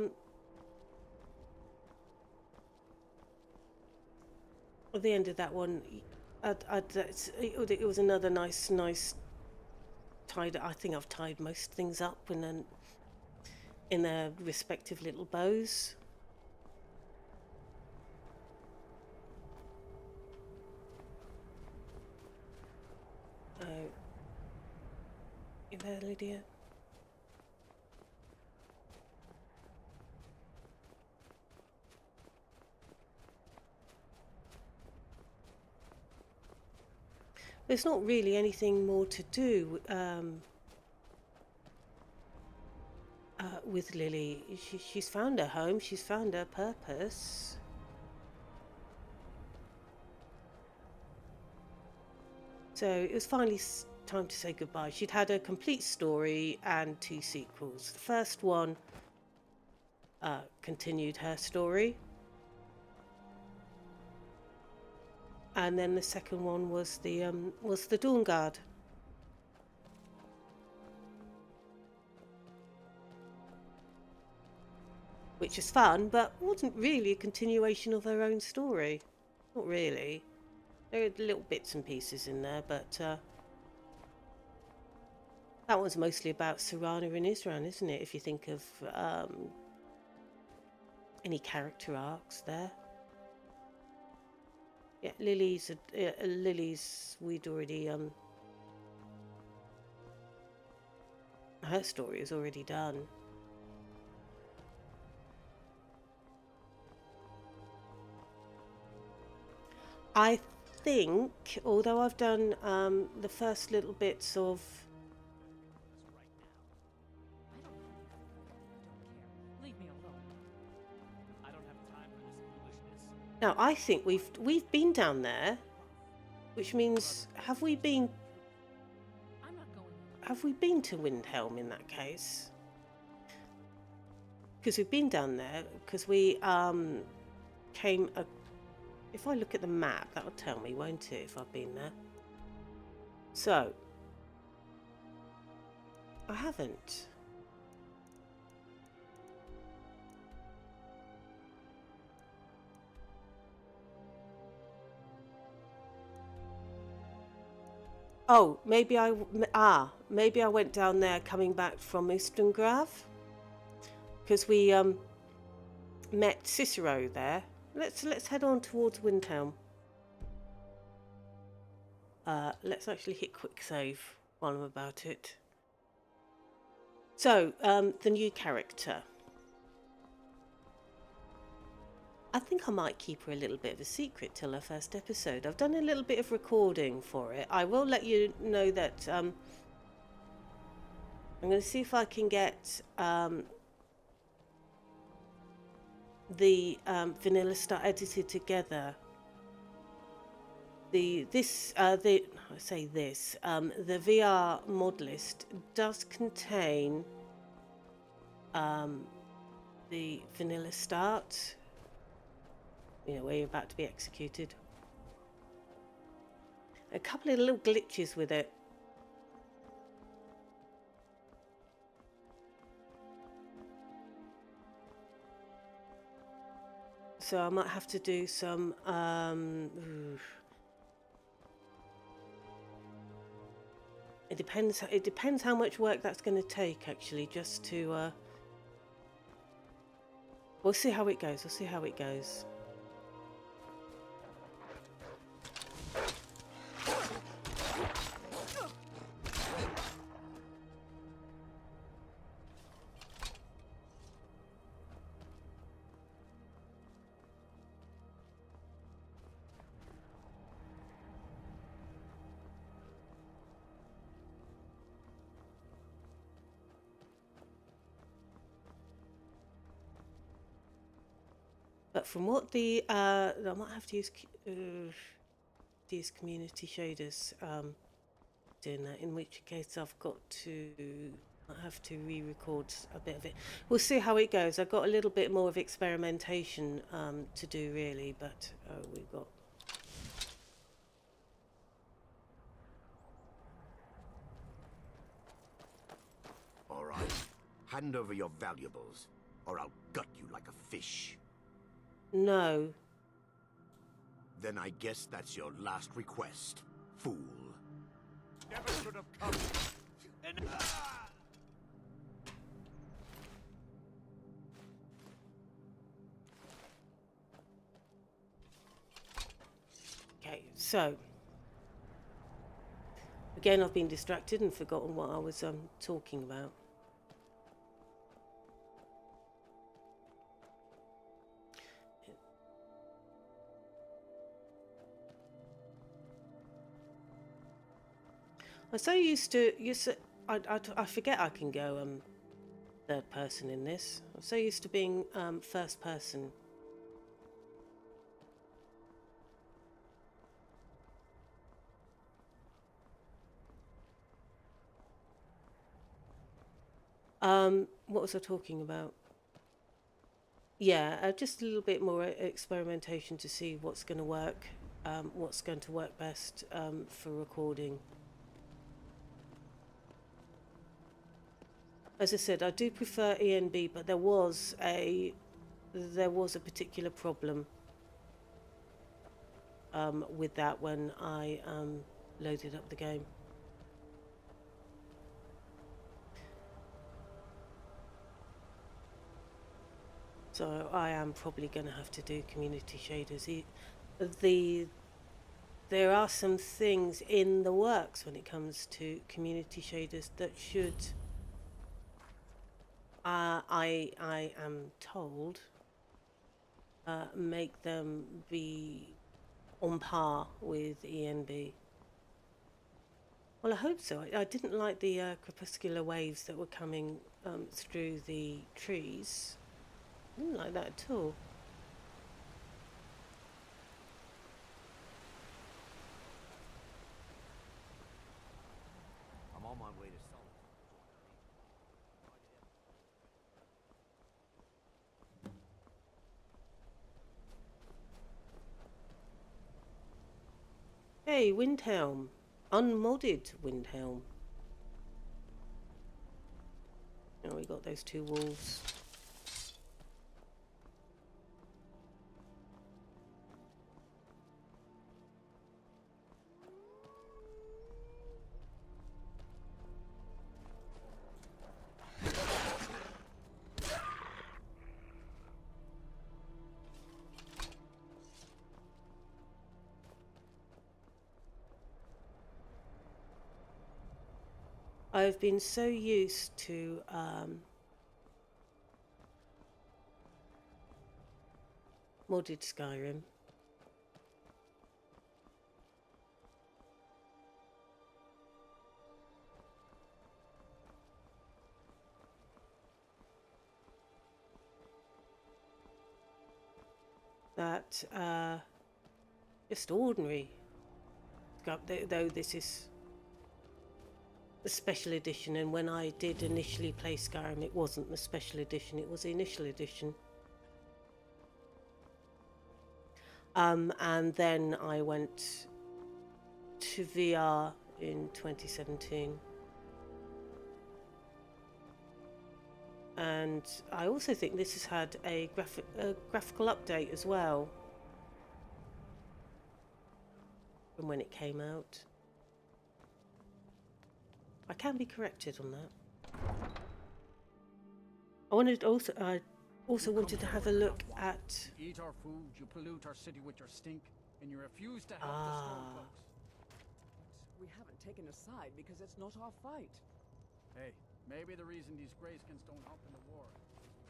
the end of that one, it was another nice tied. I think I've tied most things up in their respective little bows. Oh, you there, Lydia? There's not really anything more to do with Lily. She's found her home. She's found her purpose. So it was finally time to say goodbye. She'd had a complete story and 2 sequels. The first one continued her story. And then the second one was the Dawnguard. Which is fun, but wasn't really a continuation of her own story. Not really. There are little bits and pieces in there, but that one's mostly about Serana and Isran, isn't it? If you think of any character arcs there. Yeah, Lily's we'd already her story is already done. I think, although I've done the first little bits of now, I think we've been down there, which means have we been to Windhelm in that case? Because we've been down there because we came. If I look at the map, that'll tell me, won't it? If I've been there. So I haven't. Oh, maybe I went down there coming back from Ustengrav, because we met Cicero there. Let's head on towards Windhelm. Let's actually hit quick save while I'm about it. So the new character. I think I might keep her a little bit of a secret till her first episode. I've done a little bit of recording for it. I will let you know that I'm going to see if I can get the vanilla start edited together. The VR mod list does contain the vanilla start, you know, where you're about to be executed. A couple of little glitches with it. So I might have to do some it depends how much work that's going to take, actually, just to we'll see how it goes. We'll see how it goes. But from what the I might have to use community shaders doing that, in which case I've got to have to re-record a bit of it. We'll see how it goes. I've got a little bit more of experimentation to do, really, but we've got.
All right, hand over your valuables, or I'll gut you like a fish.
No.
Then I guess that's your last request, fool.
Never should have come. And
Okay, so again, I've been distracted and forgotten what I was talking about. I'm so used to I forget I can go third person in this. I'm so used to being first person. What was I talking about? Yeah, just a little bit more experimentation to see what's going to work best for recording. As I said, I do prefer ENB, but there was a particular problem with that when I loaded up the game. So I am probably going to have to do community shaders. There are some things in the works when it comes to community shaders that should. I am told make them be on par with ENB. Well, I hope so. I didn't like the crepuscular waves that were coming through the trees. I didn't like that at all.
I'm on my way to solve it.
Hey, Windhelm. Unmodded Windhelm. Oh, we got those two wolves. I've been so used to modded Skyrim. That just ordinary, though this is the special edition, and when I did initially play Skyrim it wasn't the special edition, it was the initial edition. And then I went to VR in 2017. And I also think this has had a graphical update as well from when it came out. I can be corrected on that. I also wanted to have a look at.
You eat our food, you pollute our city with your stink, and you refuse to help the Stormcloaks.
But we haven't taken a side because it's not our fight.
Hey, maybe the reason these Greyskins don't help in the war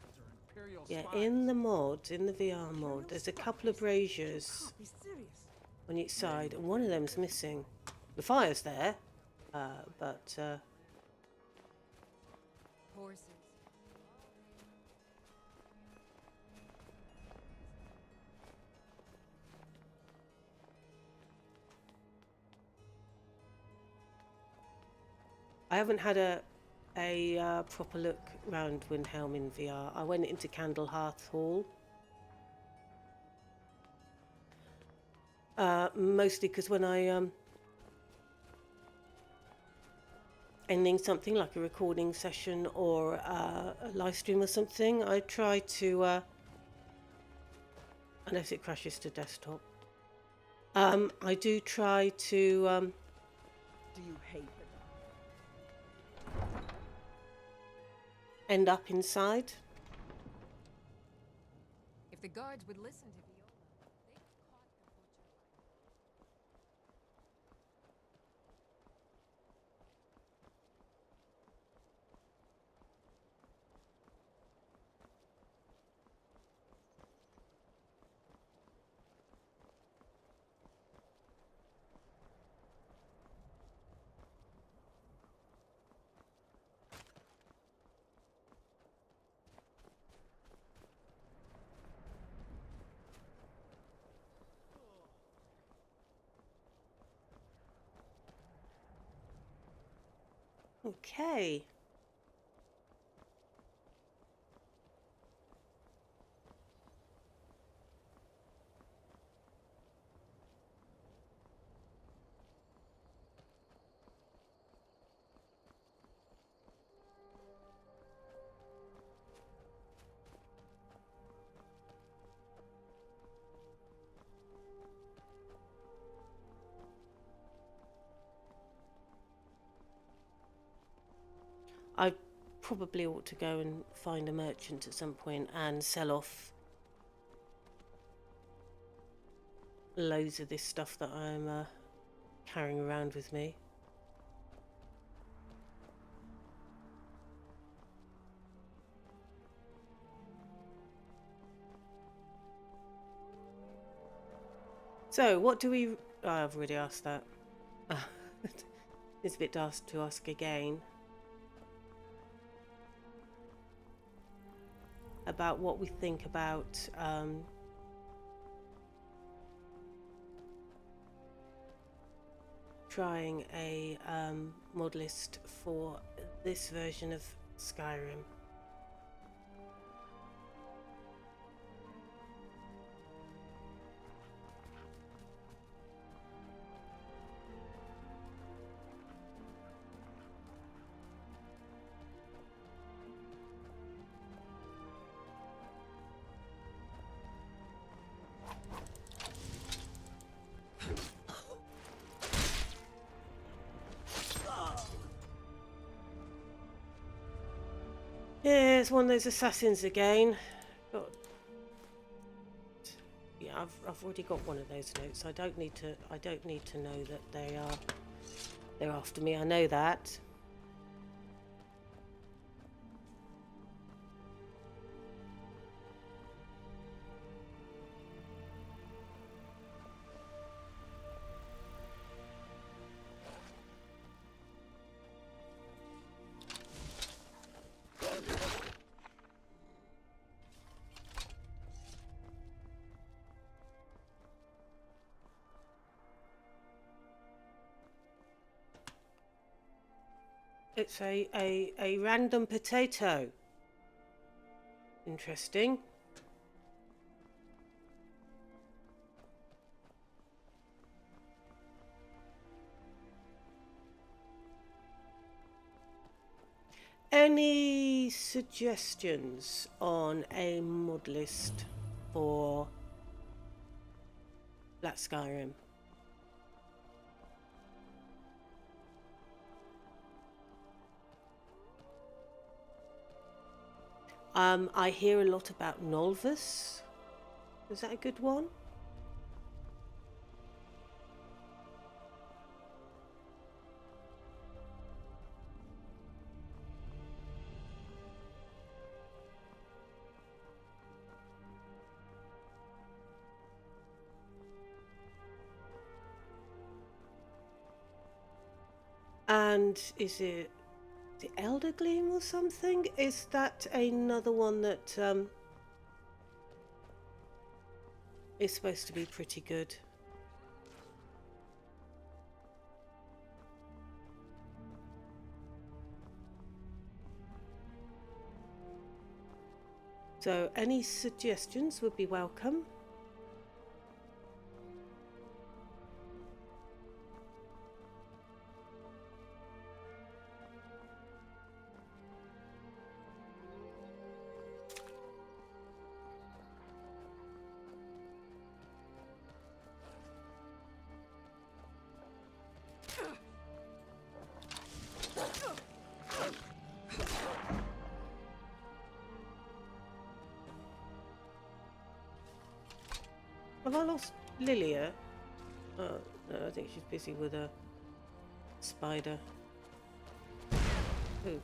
is they're Imperial
Yeah,
spies.
in the mod, in the VR mod, there's a couple of braziers
Can't be serious.
on each side, and one of them's missing. The fire's there, but
Horses.
I haven't had a proper look round Windhelm in VR. I went into Candlehearth Hall. Mostly because when I ending something like a recording session or a live stream or something, I try to unless it crashes to desktop, I do try to
Do you hate them?
end up inside.
If the guards would listen to Viola, they caught the butcher.
Okay. I probably ought to go and find a merchant at some point and sell off loads of this stuff that I'm carrying around with me. So, what do we... Oh, I've already asked that. It's a bit daft to ask again. About what we think about trying a mod list for this version of Skyrim. Yeah, it's one of those assassins again. Got... Yeah, I've already got one of those notes. I don't need to know that they're after me. I know that. it's a random potato. Interesting. Any suggestions on a mod list for Black Skyrim? I hear a lot about Nolvus. Is that a good one? And is it the Elder Gleam or something? Is that another one that is supposed to be pretty good? So any suggestions would be welcome. Have I lost Lillia? Oh, no, I think she's busy with a spider. Ooh.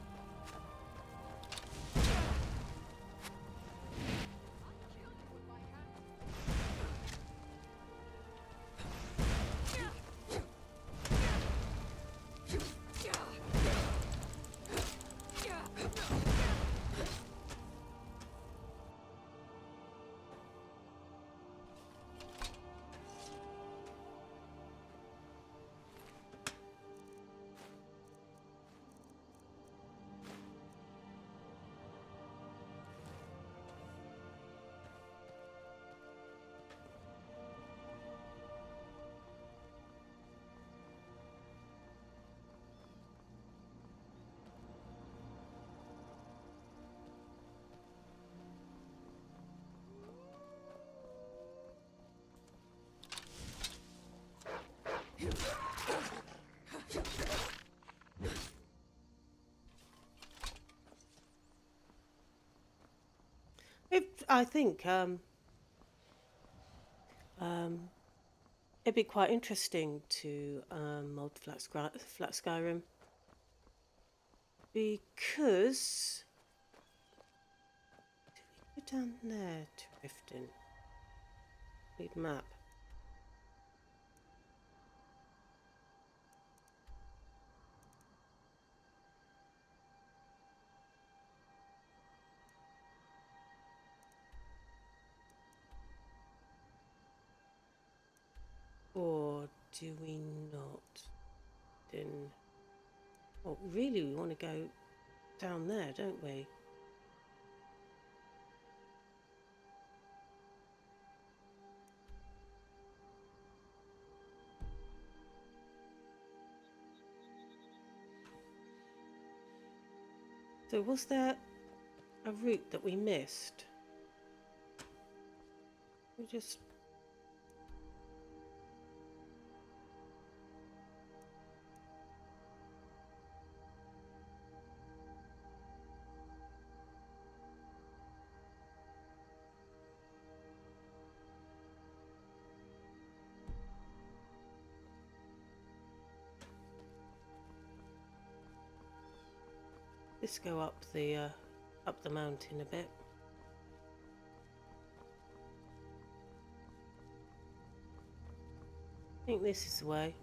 I think it'd be quite interesting to mod Flat Skyrim, because did we go down there to Riften? Need map. Or do we not? Then, well, really, we want to go down there, don't we? So, was there a route that we missed? We just. Let's go up the mountain a bit. I think this is the way.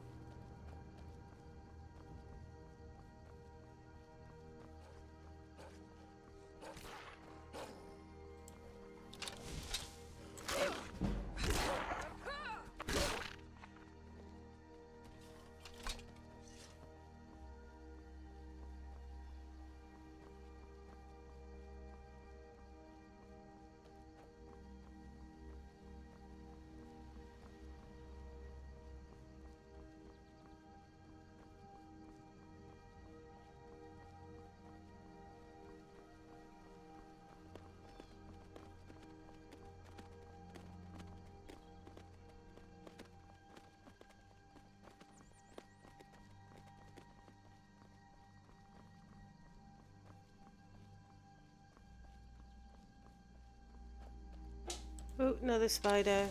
Another spider.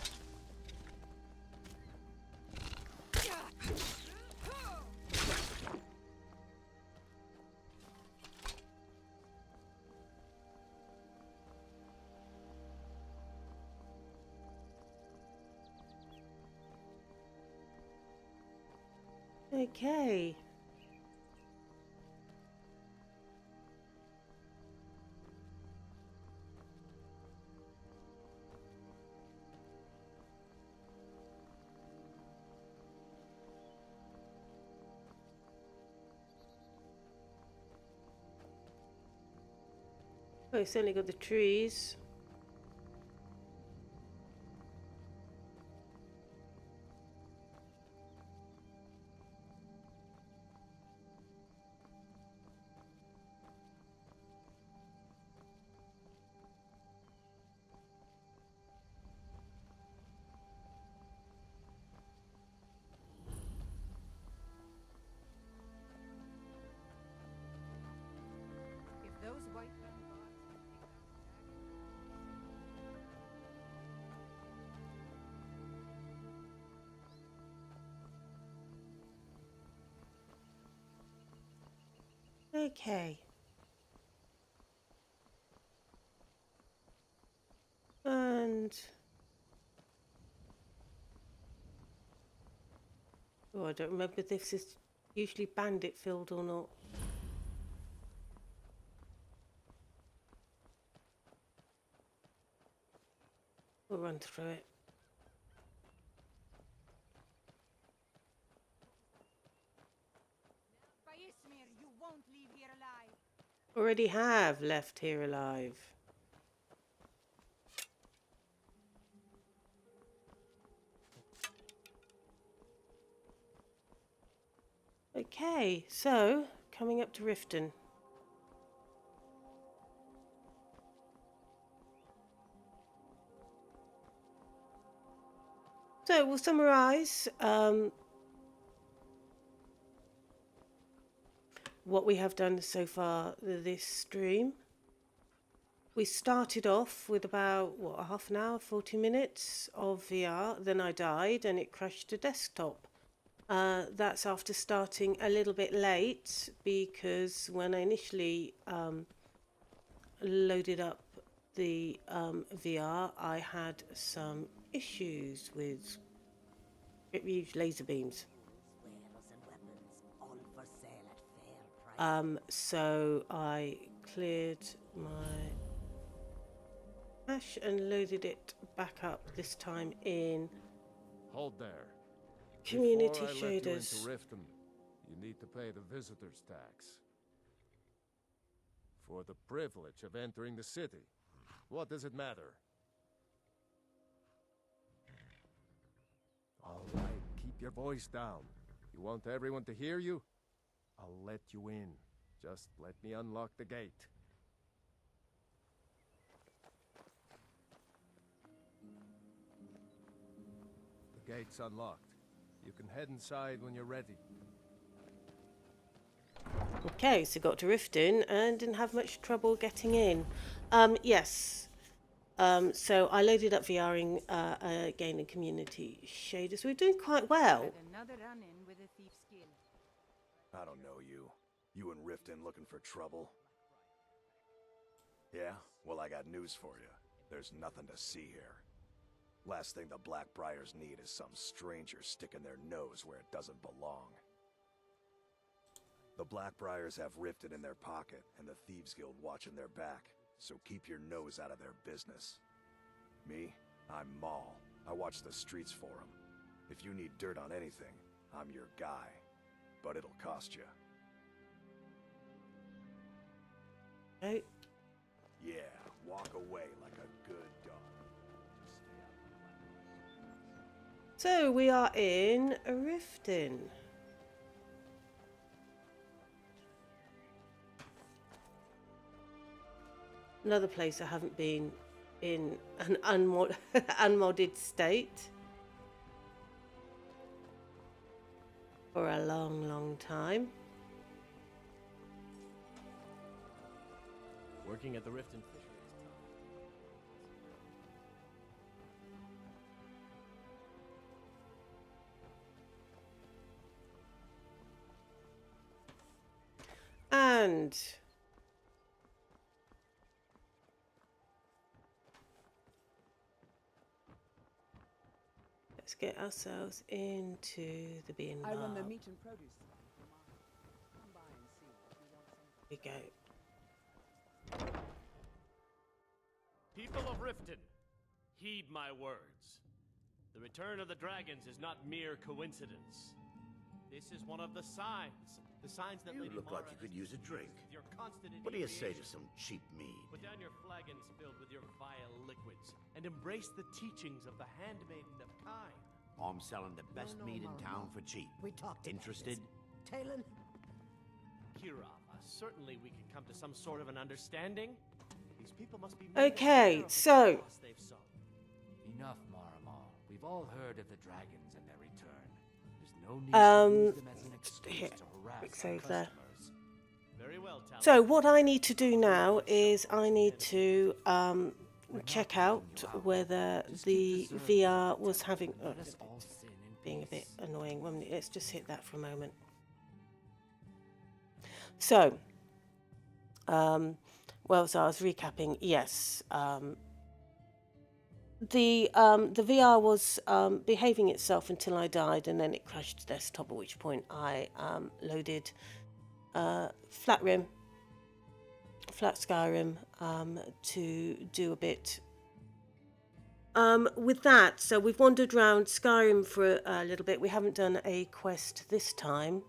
Okay. Oh, it's only got the trees.
If those white men gods can take down the dragon.
Okay. And oh, I don't remember if this is usually bandit filled or not. We'll run through it.
By Ismir, you won't leave here alive.
Already have left here alive. Okay, so coming up to Riften. So we'll summarise what we have done so far this stream. We started off with about, what, a half an hour, 40 minutes of VR. Then I died and it crashed to desktop. That's after starting a little bit late because when I initially loaded up the VR, I had some issues with huge laser beams. So I cleared my cache and loaded it back up, this time in
Hold there.
community
Before I let you into
shaders.
Riften, you need to pay the visitor's tax. For the privilege of entering the city. What does it matter? All right, keep your voice down. You want everyone to hear you? I'll let you in. Just let me unlock the gate. The gate's unlocked. You can head inside when you're ready.
Okay, so got to Riften and didn't have much trouble getting in. Yes. So I loaded up VRing again in community shaders. We're doing quite well.
Had another run-in with a thief's skill.
I don't know you. You in Riften looking for trouble? Yeah? Well, I got news for you. There's nothing to see here. Last thing the Blackbriars need is some stranger sticking their nose where it doesn't belong. The Blackbriars have Riften in their pocket, and the Thieves Guild watching their back, so keep your nose out of their business. Me? I'm Maul. I watch the streets for them. If you need dirt on anything, I'm your guy. But it'll cost you.
Okay.
Yeah, walk away like a good dog. Just stay out of the
So we are in Riften. Another place I haven't been in an unmodded state for a long, long time.
Working at the Riften Fisheries
and let's get ourselves into the bean bar.
I run the meat and produce. Come by and see if you want some.
Here we go.
People of Riften, heed my words. The return of the dragons is not mere coincidence. This is one of the signs that
You
Lady
look like
Mara
you could
has
use a drink.
with your constant
What do you say to
inebriation.
some cheap mead?
Put down your flagons filled with your vile liquids and embrace the teachings of the handmaiden of Kine.
I'm selling the best
No,
mead in
no,
town
no.
for cheap.
We talked about
Interested?
this. Talon?
Kirava, certainly we can come to some sort of an understanding. These people must be
Okay, so
they've sown.
Enough, Maramal. We've all heard of the dragons and their return. There's no need to use them as an excuse
here,
to harass
quick
our
save there.
customers.
Very well, Talon.
So what I need to do now is I need to check out whether the VR was having
Let us all sin in
being a bit
peace.
annoying. 1 minute, let's just hit that for a moment. So, well, so I was recapping. Yes, the VR was behaving itself until I died, and then it crashed to desktop. At which point I loaded flat Skyrim to do a bit with that. So we've wandered around Skyrim for a little bit. We haven't done a quest this time,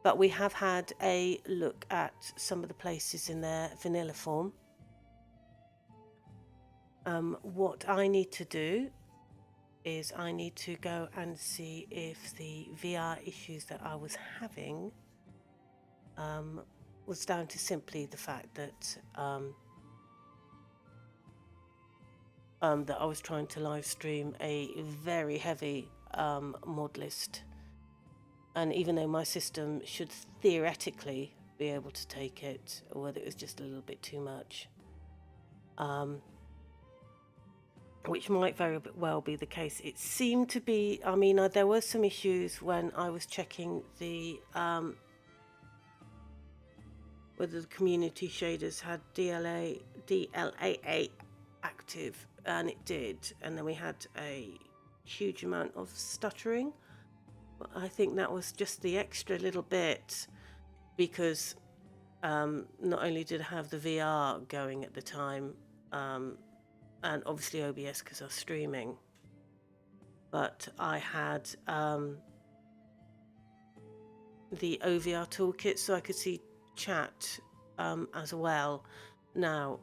but we have had a look at some of the places in their vanilla form. What I need to do is I need to go and see if the VR issues that I was having was down to simply the fact that that I was trying to live stream a very heavy mod list, and even though my system should theoretically be able to take it, or whether it was just a little bit too much, which might very well be the case. It seemed to be, I mean, there were some issues when I was checking the whether the community shaders had DLAA active, and it did, and then we had a huge amount of stuttering. But I think that was just the extra little bit, because not only did I have the VR going at the time, and obviously OBS because I was streaming, but I had the OVR toolkit so I could see chat as well. Now,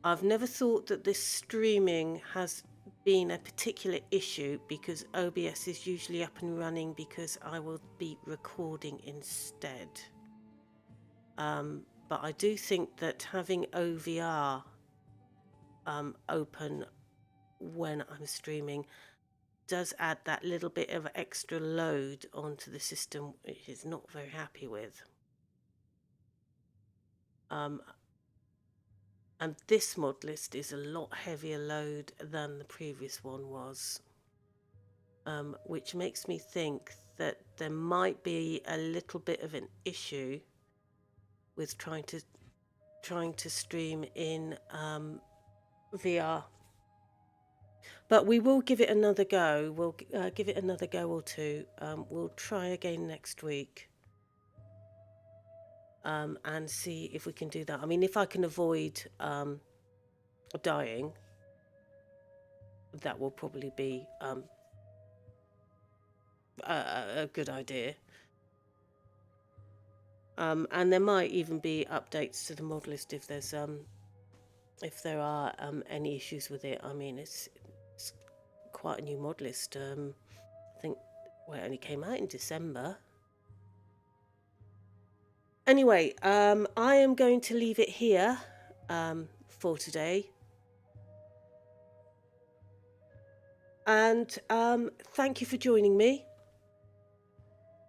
I've never thought that this streaming has been a particular issue, because OBS is usually up and running because I will be recording instead. But I do think that having OVR open when I'm streaming does add that little bit of extra load onto the system, which it's not very happy with. And this mod list is a lot heavier load than the previous one was, which makes me think that there might be a little bit of an issue with trying to stream in VR. But we will give it another go. We'll give it another go or two. We'll try again next week and see if we can do that. I mean, if I can avoid dying, that will probably be a good idea. And there might even be updates to the mod list if there are any issues with it. I mean, it's quite a new mod list. I think it only came out in December. Anyway, I am going to leave it here for today. And thank you for joining me.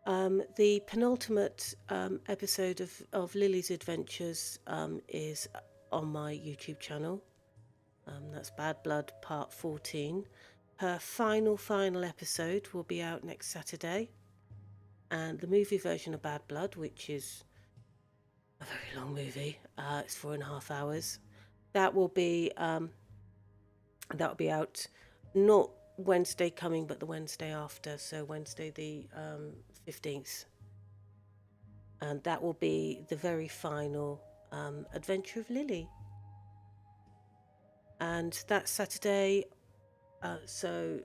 The penultimate episode of Lily's Adventures is on my YouTube channel. That's Bad Blood Part 14. Her final episode will be out next Saturday. and the movie version of Bad Blood, which is a very long movie. It's 4.5 hours. That will be out not Wednesday coming, but the Wednesday after. So Wednesday the 15th, and that will be the very final adventure of Lily. And that's Saturday. So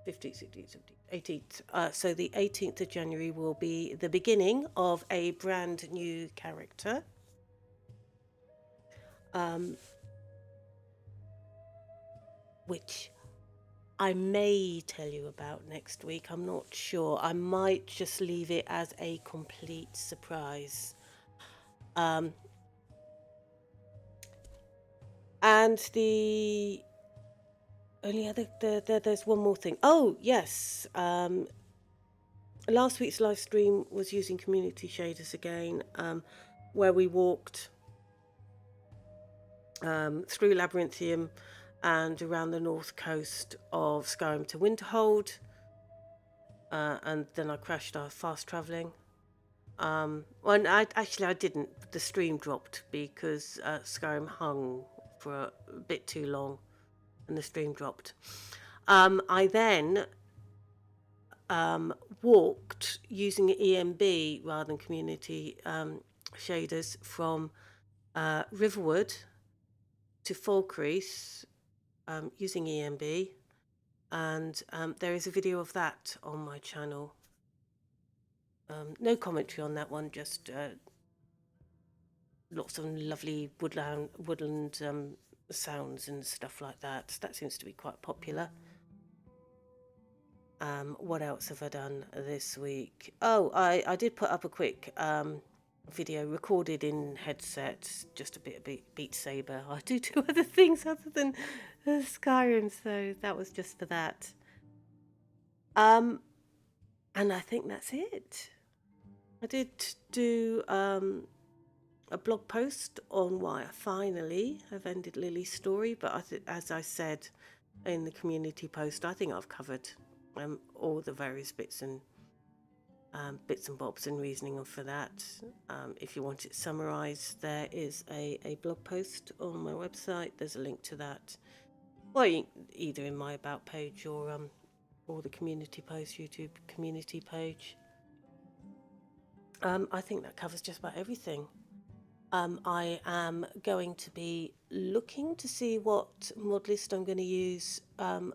15th, 16th, 17th, 18th. So the 18th of January will be the beginning of a brand new character. Which I may tell you about next week. I'm not sure. I might just leave it as a complete surprise. And the only other there's one more thing. Oh yes, last week's live stream was using community shaders again, where we walked through Labyrinthium and around the north coast of Skyrim to Winterhold, and then I crashed our fast travelling. Well, I didn't. The stream dropped because Skyrim hung for a bit too long, and the stream dropped. I then walked using EMB rather than community shaders from Riverwood to Falkreath using EMB, and there is a video of that on my channel. No commentary on that one, just lots of lovely woodland sounds and stuff like that. That seems to be quite popular. What else have I done this week? Oh, I did put up a quick video recorded in headsets, just a bit of Beat Saber. I do other things other than Skyrim, so that was just for that. And I think that's it. I did do a blog post on why I finally have ended Lily's story, but as I said in the community post, I think I've covered all the various bits and bobs and reasoning for that. If you want it summarised, there is a blog post on my website. There's a link to that, well, either in my about page or the community post, YouTube community page. I think that covers just about everything. I am going to be looking to see what mod list I'm going to use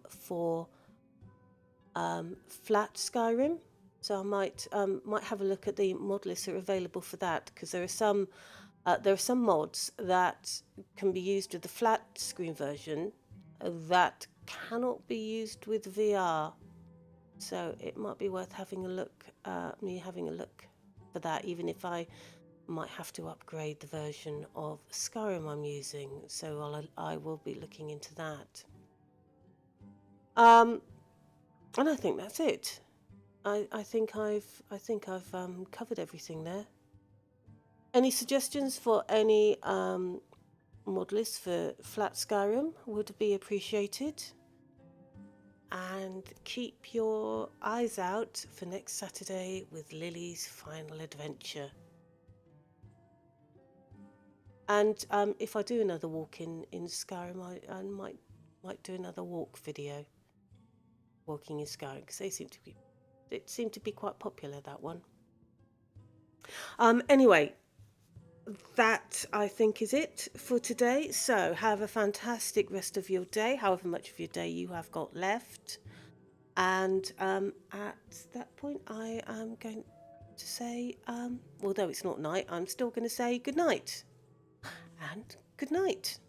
for flat Skyrim. So I might have a look at the mod lists that are available for that, because there are some mods that can be used with the flat screen version that cannot be used with VR. So it might be worth having a look, for that, even if I might have to upgrade the version of Skyrim I'm using. So I will be looking into that. And I think that's it. I think I've covered everything there. Any suggestions for any mod lists for flat Skyrim would be appreciated. And keep your eyes out for next Saturday with Lily's final adventure. And if I do another walk in Skyrim, I might do another walk video, walking in Skyrim, because it seemed to be quite popular, that one. Anyway, that I think is it for today. So have a fantastic rest of your day, however much of your day you have got left. And at that point, I am going to say, although it's not night, I'm still going to say good night. And good night.